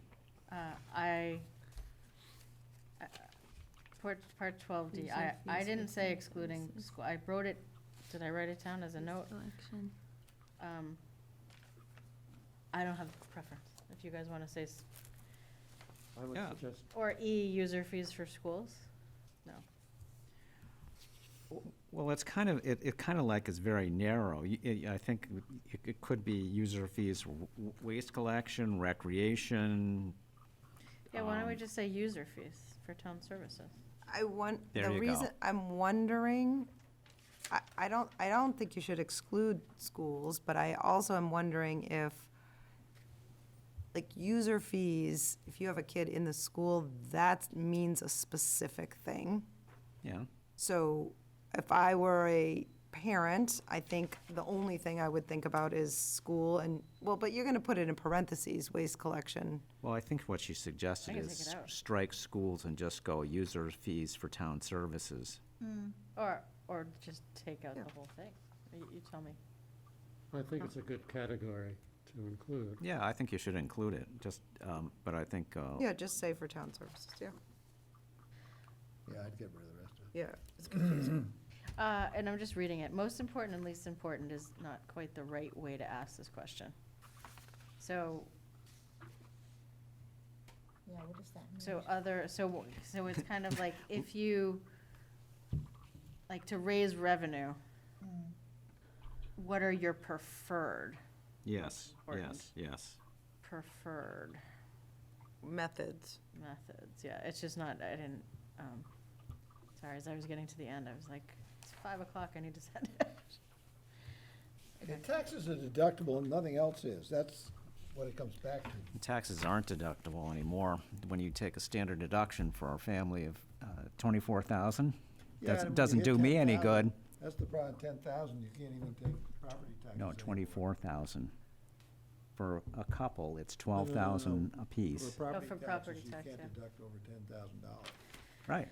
I, part 12D, I didn't say excluding school, I wrote it, did I write it down as a note? Election. I don't have a preference, if you guys wanna say, I would Yeah. suggest, or E, user fees for schools? No. Well, it's kind of, it kind of like is very narrow. I think it could be user fees, for waste collection, recreation. Yeah, why don't we um, just say user fees for town services? There The you reason, go. I'm wondering, I don't think you should exclude schools, but I also am wondering if, like, user fees, if you have a kid in the school, that means a specific thing. Yeah, So if I were a parent, I think the only thing I would think about is school and, well, but you're gonna put it in parentheses, waste collection. well, I think what she suggested I can is take it out. strike schools and just go user fees for town services. Or just take out Yeah. the whole thing, you tell me. I think it's a good category to include. Yeah, I think you should include it, just, but I think, Yeah, just say for town services, yeah. Yeah, I'd get rid of the rest of it. Yeah, it's confusing. And I'm just reading it. Most important and least important is not quite the right way to ask this question. So, Yeah, what does that mean? so it's kind of like if you, like to raise revenue, what are your preferred yes, Important. yes. preferred Methods. methods? Yeah, it's just not, I didn't, sorry, as I was getting to the end, I was like, it's 5 o'clock, I need to send it. The taxes are deductible and nothing else is. That's what it comes back to. Taxes aren't deductible anymore. When you take a standard deduction for a family of 24,000, Yeah, and when you doesn't hit do me any 10,000, good. That's the problem, 10,000, you can't even take property taxes. No, anymore. 24,000. For a couple, it's No, no, no, 12,000 no. apiece. For property for property taxes, tax, you yeah. can't deduct over $10,000. Right.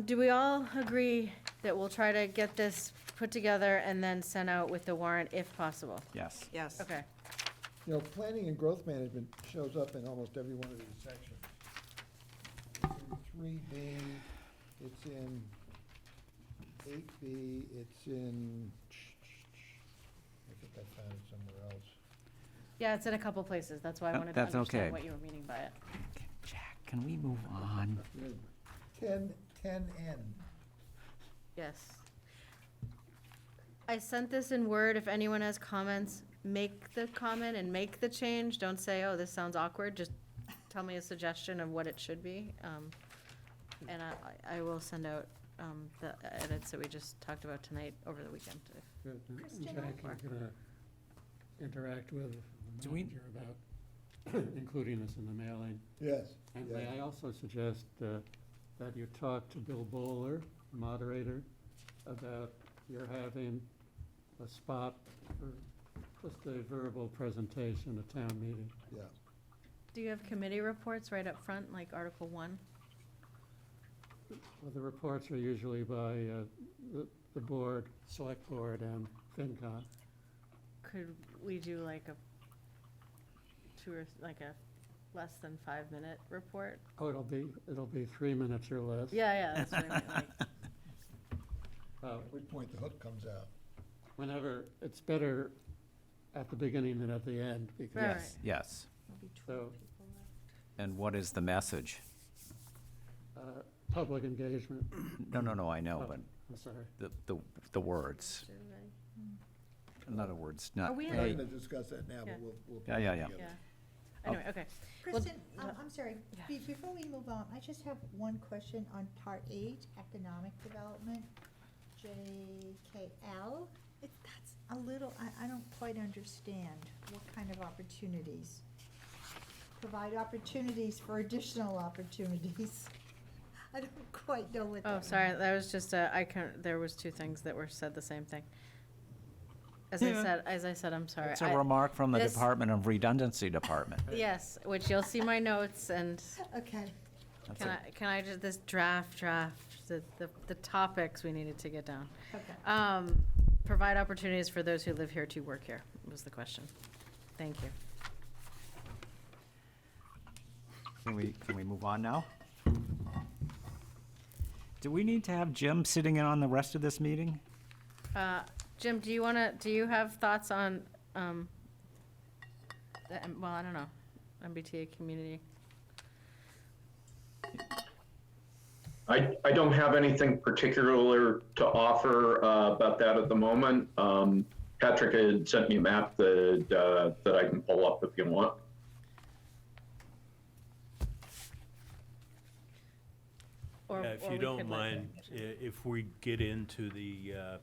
Do we all agree that we'll try to get this put together and then sent out with the warrant if possible? Yes. Yes. Okay. You know, planning and growth management shows up in almost every one of these sections. It's in 3B, it's in 8B, it's in, I think I found it somewhere else. Yeah, it's in a couple places. That's why I That- wanted to that's okay. understand what you were meaning by it. Jack, can we move on? 10N. Yes. I sent this in Word. If anyone has comments, make the comment and make the change. Don't say, oh, this sounds awkward. Just tell me a suggestion of what it should be. And I will send out the edits that we just talked about tonight over the weekend. Good. Kristen, Jack, you're gonna interact with the Do we- manager about including this in the mailing. Yes. And yeah. may I also suggest that you talk to Bill Bowler, moderator, about your having a spot for just a verbal presentation at town meeting. Yeah. Do you have committee reports right up front, like Article 1? Well, the reports are usually by the board, select board, and FinCom. Could we do like a less than 5-minute report? Oh, it'll be 3 minutes or less. Yeah, that's what I mean, like, At which point the hook comes out. Whenever, it's better at the beginning than at the end, because, Right. Yes, yes. maybe 12 So- people left. And what is the message? public engagement. No, I know, Oh, but I'm sorry. the words. In other words, not, Are we in- We're not hey, going to discuss that now, Yeah. but we'll. Yeah, put it yeah, yeah. together. Yeah. Anyway, okay. Kristen, I'm sorry, Yeah. before we move on, I just have one question on Part 8, Economic Development, JKL. That's a little, I don't quite understand what kind of opportunities. Provide opportunities for additional opportunities. I don't quite know what that Oh, means. sorry, that was just there was two things that were said the same thing. As I said, I'm sorry. it's a remark from the this- Department of Redundancy Department. Yes, which you'll see my notes and Okay, That's can I just, this draft, the topics we needed to get down. okay. Provide opportunities for those who live here to work here, was the question. Thank you. Can we move on now? Do we need to have Jim sitting in on the rest of this meeting? Jim, do you have thoughts on, well, I don't know, MBTA community? I don't have anything particular to offer about that at the moment. Patrick had sent me a map that I can pull up if you want. Or If or you we don't could let mind, him- if we get into the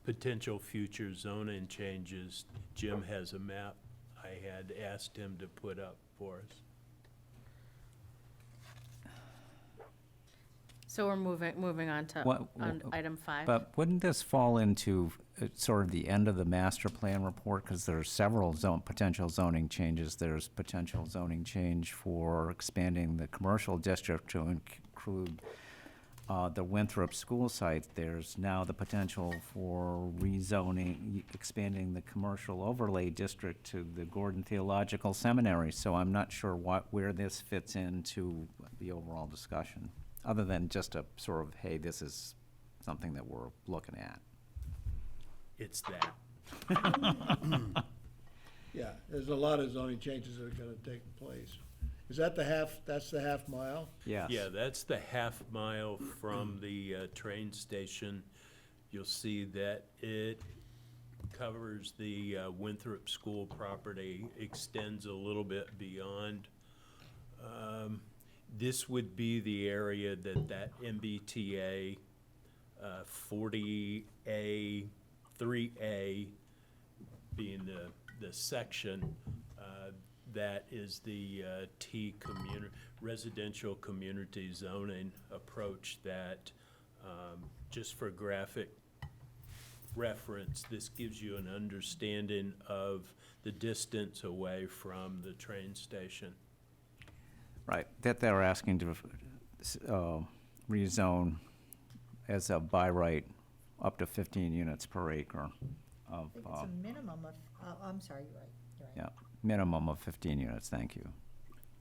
potential future zoning changes, Jim has a map I had asked him to put up for us. So we're moving on to, What- on item 5. But wouldn't this fall into sort of the end of the master plan report? Because there are several potential zoning changes. There's potential zoning change for expanding the commercial district to include the Winthrop school site. There's now the potential for rezoning, expanding the commercial overlay district to the Gordon Theological Seminary. So I'm not sure where this fits into the overall discussion, other than just a sort of, hey, this is something that we're looking at. It's that. Yeah, there's a lot of zoning changes that are going to take place. Is that that's the half mile? Yes. Yeah, that's the half mile from the train station. You'll see that it covers the Winthrop School property, extends a little bit beyond. This would be the area that MBTA 40A, 3A being the section, that is the residential community zoning approach that, just for graphic reference, this gives you an understanding of the distance away from the train station. Right, that they're asking to rezone as a by right up to 15 units per acre of, I think it's a minimum of, I'm sorry, you're right, yeah, minimum of 15 units, thank you.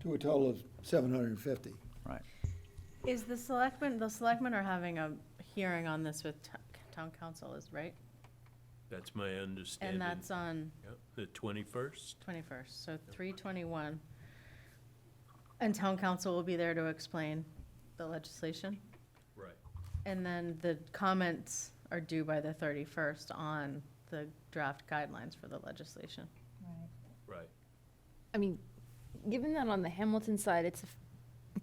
To a total of 750. Right. Is the selectmen are having a hearing on this with town council, is right? That's my understanding. And that's on Yep, the 21st. 21st, so 3/21. And town council will be there to explain the legislation. Right. And then the comments are due by the 31st on the draft guidelines for the legislation. Right. I mean, given that on the Hamilton side, it's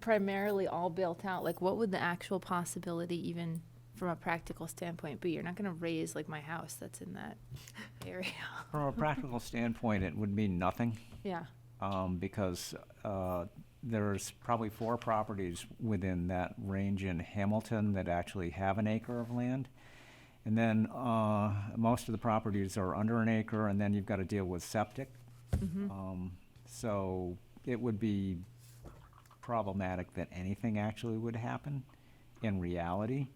primarily all built out, like what would the actual possibility even from a practical standpoint be? You're not gonna raise like my house that's in that area. From a practical standpoint, it would mean nothing, Yeah, because there's probably 4 properties within that range in Hamilton that actually have an acre of land. And then most of the properties are under an acre, and then you've got to deal with septic. So it would be problematic that anything actually would happen in reality.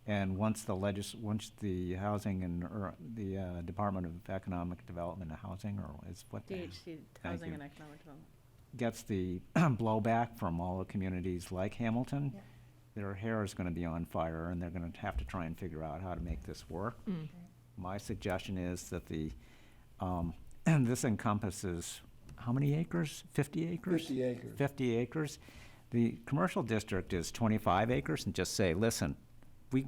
And once the housing and, or the Department of Economic Development and Housing, or is what the, DHC, Thank Housing you. and Economic Development. gets the blowback from all the communities like Hamilton, their hair is gonna be on fire, and they're gonna have to try and figure out how to make this work. My suggestion is that and this encompasses, how many acres? 50 acres? 50 acres. 50 acres. The commercial district is 25 acres, and just say, listen, we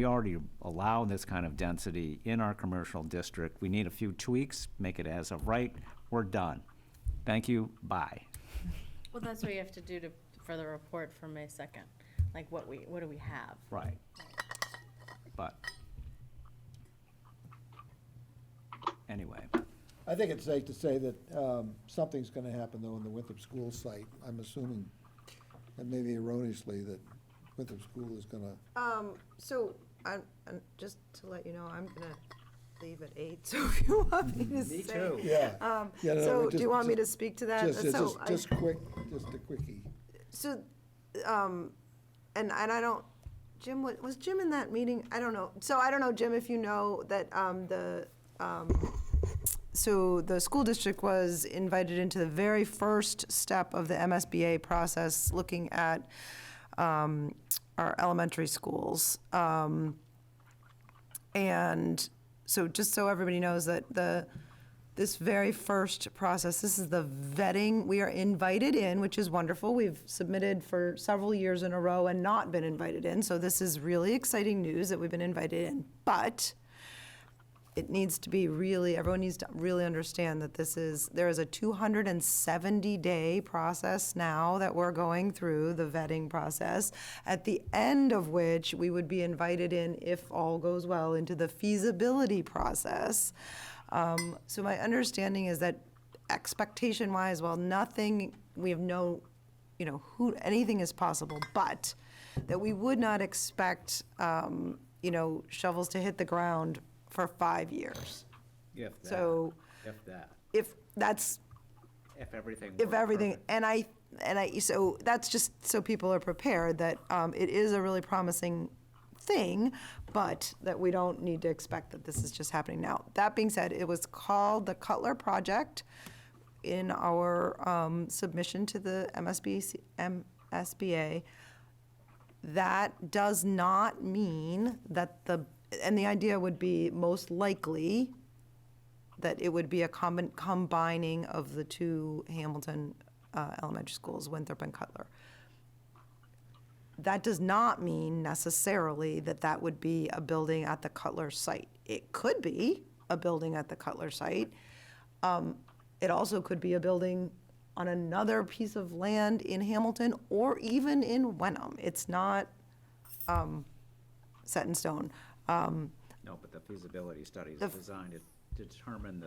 already allow this kind of density in our commercial district. We need a few tweaks, make it as of right, we're done. Thank you, bye. Well, that's what you have to do for the report for May 2nd. Like what do we have? Right. But, anyway, I think it's safe to say that something's going to happen, though, in the Winthrop School site. I'm assuming, and maybe erroneously, that Winthrop School is going to, So, I'm just to let you know, I'm gonna leave at 8, so if you want me to stay. yeah. Yeah, no, So, do just- you want me to speak to that? So I- Just quick, just a quickie. So, and I don't, Jim, was Jim in that meeting? I don't know. So I don't know, Jim, if you know that, so the school district was invited into the very first step of the MSBA process, looking at, our elementary schools. And so just so everybody knows that this very first process, this is the vetting. We are invited in, which is wonderful. We've submitted for several years in a row and not been invited in. So this is really exciting news that we've been invited in. But it needs to be really, everyone needs to really understand that there is a 270-day process now that we're going through, the vetting process, at the end of which we would be invited in, if all goes well, into the feasibility process. So my understanding is that expectation-wise, while we have no, anything is possible, but that we would not expect, shovels to hit the ground for 5 years. if So if that's, if everything if everything, so that's just so people are prepared that it is a really promising thing, but that we don't need to expect that this is just happening now. That being said, it was called the Cutler Project in our submission to the MSBA. That does not mean that and the idea would be most likely that it would be a combining of the two Hamilton elementary schools, Winthrop and Cutler. That does not mean necessarily that that would be a building at the Cutler site. It could be a building at the Cutler site. It also could be a building on another piece of land in Hamilton or even in Wenham. It's not set in stone. No, but the feasibility study is designed to determine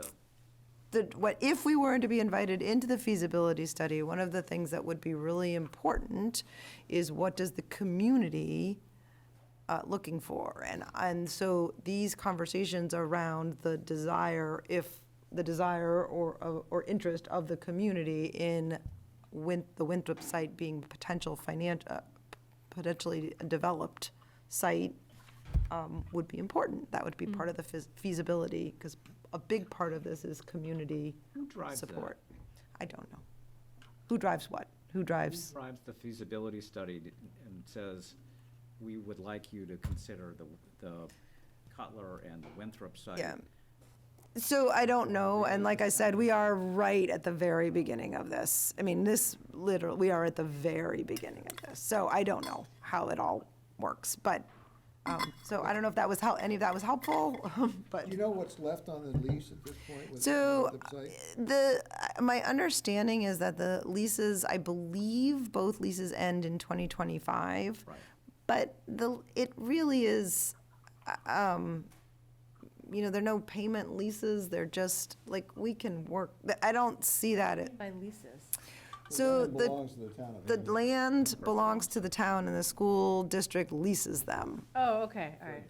If we were to be invited into the feasibility study, one of the things that would be really important is what does the community looking for? And so these conversations around the desire, or interest of the community in the Winthrop site being potentially developed site would be important. That would be part of the feasibility, because a big part of this is community support. I don't know. Who drives what? Who drives? Who drives the feasibility study and says, we would like you to consider the Cutler and the Winthrop site? Yeah. So I don't know, and like I said, we are right at the very beginning of this. I mean, we are at the very beginning of this, so I don't know how it all works, but, so I don't know if that was any of that was helpful, but. Do you know what's left on the lease at this point with So, the site? my understanding is that the leases, I believe both leases end in 2025. Right. But it really is, there are no payment leases, they're just, like, we can work, I don't see that. By leases. So It belongs to the town of the Hamilton land belongs to the town and the school district leases them, Oh, okay, all right.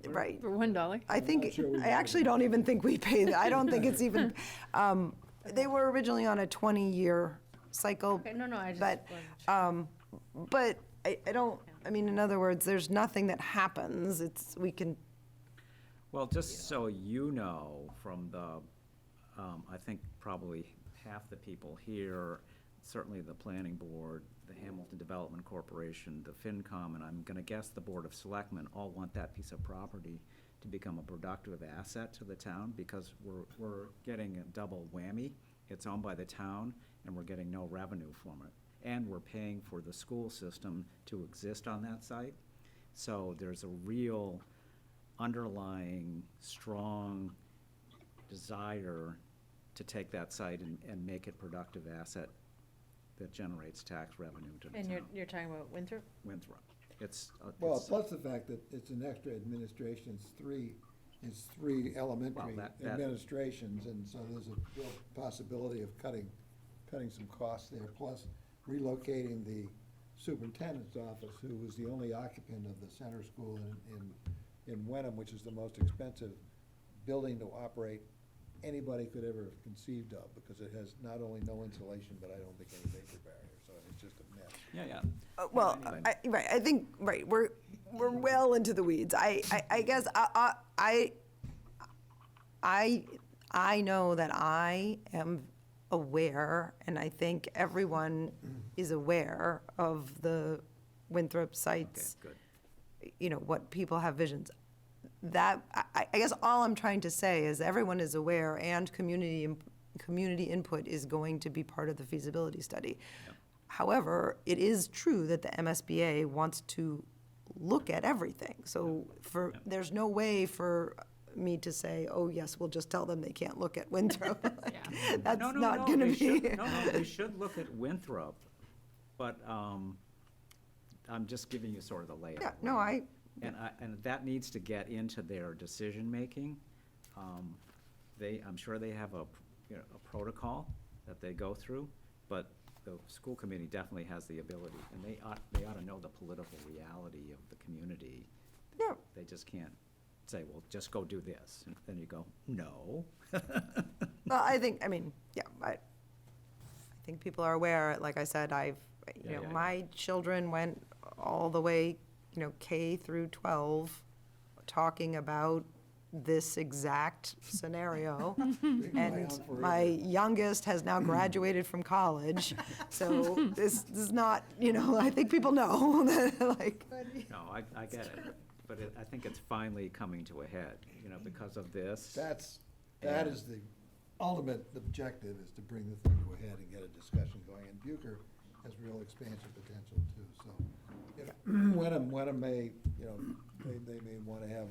$1. right? For $1. I think, sure we I actually don't even think we pay that. I don't think it's even, they were originally on a 20-year cycle. Okay, no, I just But, wasn't but I don't, I mean, in other words, there's nothing that happens. We can, Well, just so you know, from the, I think probably half the people here, certainly the planning board, the Hamilton Development Corporation, the FinCom, and I'm gonna guess the Board of Selectmen all want that piece of property to become a productive asset to the town, because we're getting a double whammy. It's owned by the town, and we're getting no revenue from it. And we're paying for the school system to exist on that site. So there's a real underlying, strong desire to take that site and make it productive asset that generates tax revenue to the And town. you're talking about Winthrop? Winthrop. It's, Well, it's- plus the fact that it's an extra administration, it's three elementary Well, that- administrations, and so there's a real possibility of cutting some costs there, plus relocating the superintendent's office, who was the only occupant of the center school in Wenham, which is the most expensive building to operate anybody could ever have conceived of, because it has not only no insulation, but I don't think any vapor barrier, so it's just a mess. yeah. well, Anyway. I think, right, we're well into the weeds. I guess I know that I am aware, and I think everyone is aware of the Winthrop Okay, sites, good. what people have visions. That, I guess all I'm trying to say is everyone is aware, and community input is going to be part of the feasibility study. However, it is true that the MSBA wants to look at everything. So there's no way for me to say, oh, yes, we'll just tell them they can't look at Winthrop. That's No, not gonna they be. should- No, they should look at Winthrop, but, I'm just giving you sort of the layout. Yeah, no, And that needs to get into their decision-making. I'm sure they have a protocol that they go through, but the school committee definitely has the ability, and they ought to know the political reality of the community. Yeah. They just can't say, well, just go do this, and then you go, no. Well, I think people are aware, like I said, Yeah. my children went all the way, K through 12, talking about this exact scenario. And my youngest has now graduated from college, so this is not, I think people know, like. No, I get it, but I think it's finally coming to a head, because of this. That is the ultimate objective, is to bring the thing to a head and get a discussion going. And Bucher has real expansion potential too, so. Wenham may, they may want to have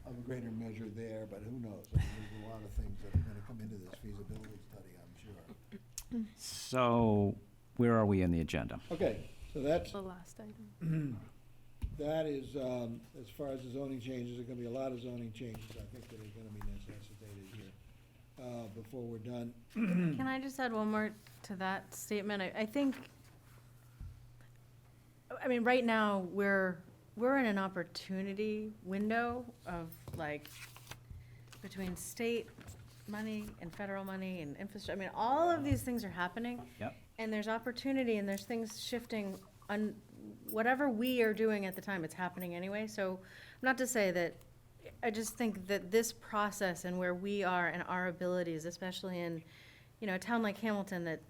a greater measure there, but who knows? I mean, there's a lot of things that are going to come into this feasibility study, I'm sure. So, where are we in the agenda? Okay, so that's, The last item. that is, as far as the zoning changes, there are going to be a lot of zoning changes, I think, that are going to be necessitated here, before we're done. Can I just add one more to that statement? I think, right now, we're in an opportunity window of, like, between state money and federal money and infrastructure. All of these things are happening. Yep. And there's opportunity, and there's things shifting on whatever we are doing at the time, it's happening anyway. So, not to say that, I just think that this process and where we are and our abilities, especially in, a town like Hamilton, that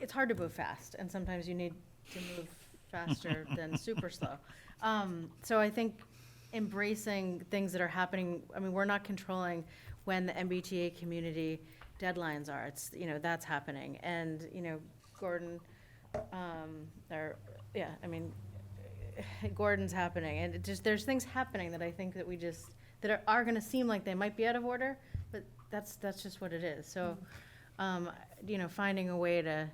it's hard to move fast, and sometimes you need to move faster than super slow. So I think embracing things that are happening. I mean, we're not controlling when the MBTA community deadlines are. It's, you know, that's happening. And, you know, Gordon, Gordon's happening. And it just, there's things happening that I think that we just, that are gonna seem like they might be out of order, but that's just what it is. So, you know, finding a way to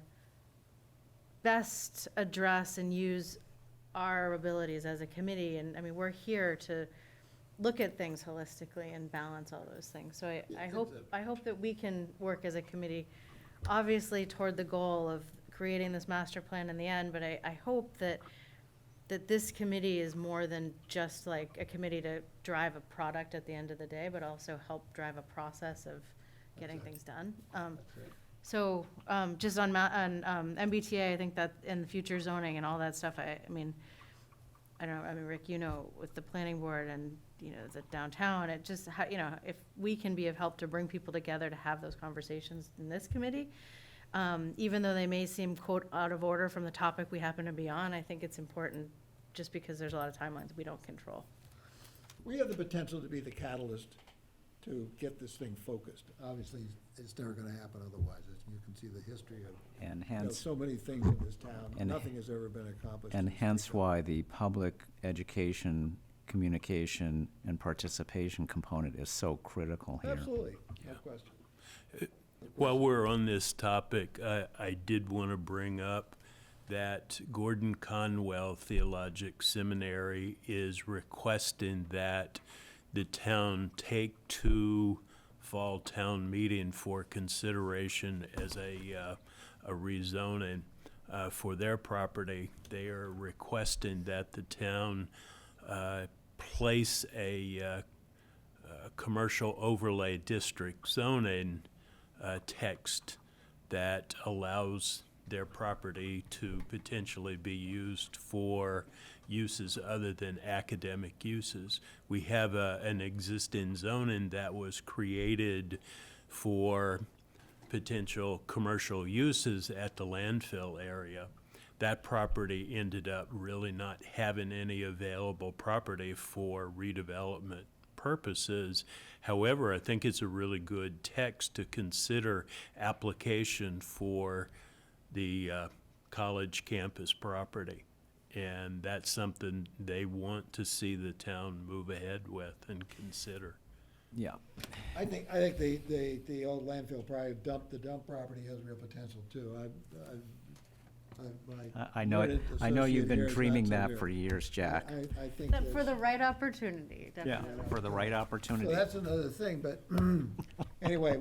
best address and use our abilities as a committee, and, I mean, we're here to look at things holistically and balance all those things. So I hope that we can work as a committee, obviously toward the goal of creating this master plan in the end, but I hope that this committee is more than just like a committee to drive a product at the end of the day, but also help drive a process of getting things done. So, just on MBTA, I think that in the future zoning and all that stuff, I mean, Rick, you know, with the planning board and, you know, the downtown, it just, you know, if we can be of help to bring people together to have those conversations in this committee, even though they may seem, quote, out of order from the topic we happen to be on, I think it's important, just because there's a lot of timelines we don't control. We have the potential to be the catalyst to get this thing focused. Obviously, it's never gonna happen otherwise. You can see the history of, And you know, hence, so many things in this town. and- Nothing has ever been accomplished. and in this hence town. why the public education, communication, and participation component is so critical here. Absolutely, no question. While we're on this topic, I did want to bring up that Gordon Conwell Theologic Seminary is requesting that the town take to fall town meeting for consideration as a rezoning for their property. They are requesting that the town place a commercial overlay district zoning text that allows their property to potentially be used for uses other than academic uses. We have an existing zoning that was created for potential commercial uses at the landfill area. That property ended up really not having any available property for redevelopment purposes. However, I think it's a really good text to consider application for the college campus property. And that's something they want to see the town move ahead with and consider. Yeah. I think the old landfill probably the dump property has real potential too. I know, I know you've been dreaming that for years, Jack. I think But for that's- the right opportunity, Yeah, definitely. for the right So opportunity. that's another thing, but anyway,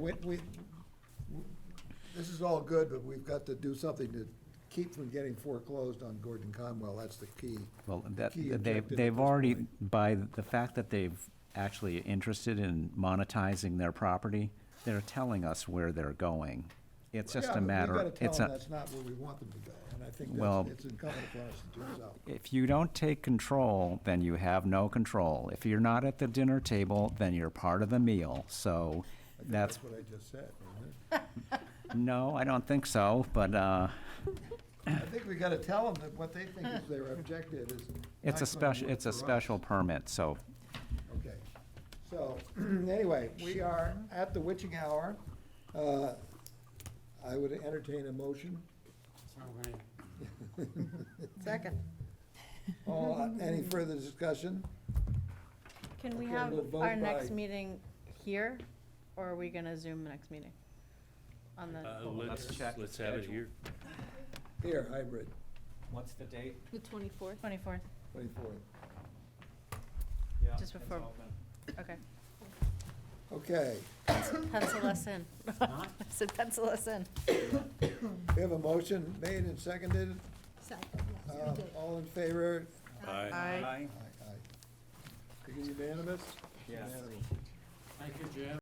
this is all good, but we've got to do something to keep from getting foreclosed on Gordon Conwell. That's the key. Well, key objective at they've this already, point. by the fact that they've actually interested in monetizing their property, they're telling us where they're going. It's just a matter, We've got to it's tell them a, that's not where we want them to go, and I think Well- it's incumbent upon us to do so. if you don't take control, then you have no control. If you're not at the dinner table, then you're part of the meal, so I think that's, what I just said, isn't it? no, I don't think so, but, I think we got to tell them that what they think is their objective is. it's a not gonna special, work it's a for us. special permit, so, Okay. So, anyway, we are at the witching hour. I would entertain a motion. Second. Any further discussion? Can we Okay, have we'll vote our next by- meeting here, or are we gonna Zoom the next meeting? On the, let's check the Let's have it schedule. here. Here, hybrid, what's the date? The 24th. 24th, 24th. Yeah, Just before- okay. Okay, Pencil us in. I said pencil us in. we have a motion made and seconded. Second, yes, we did. All in favor? Aye. Aye. Aye, aye. Is it unanimous? Yes. Unanimous.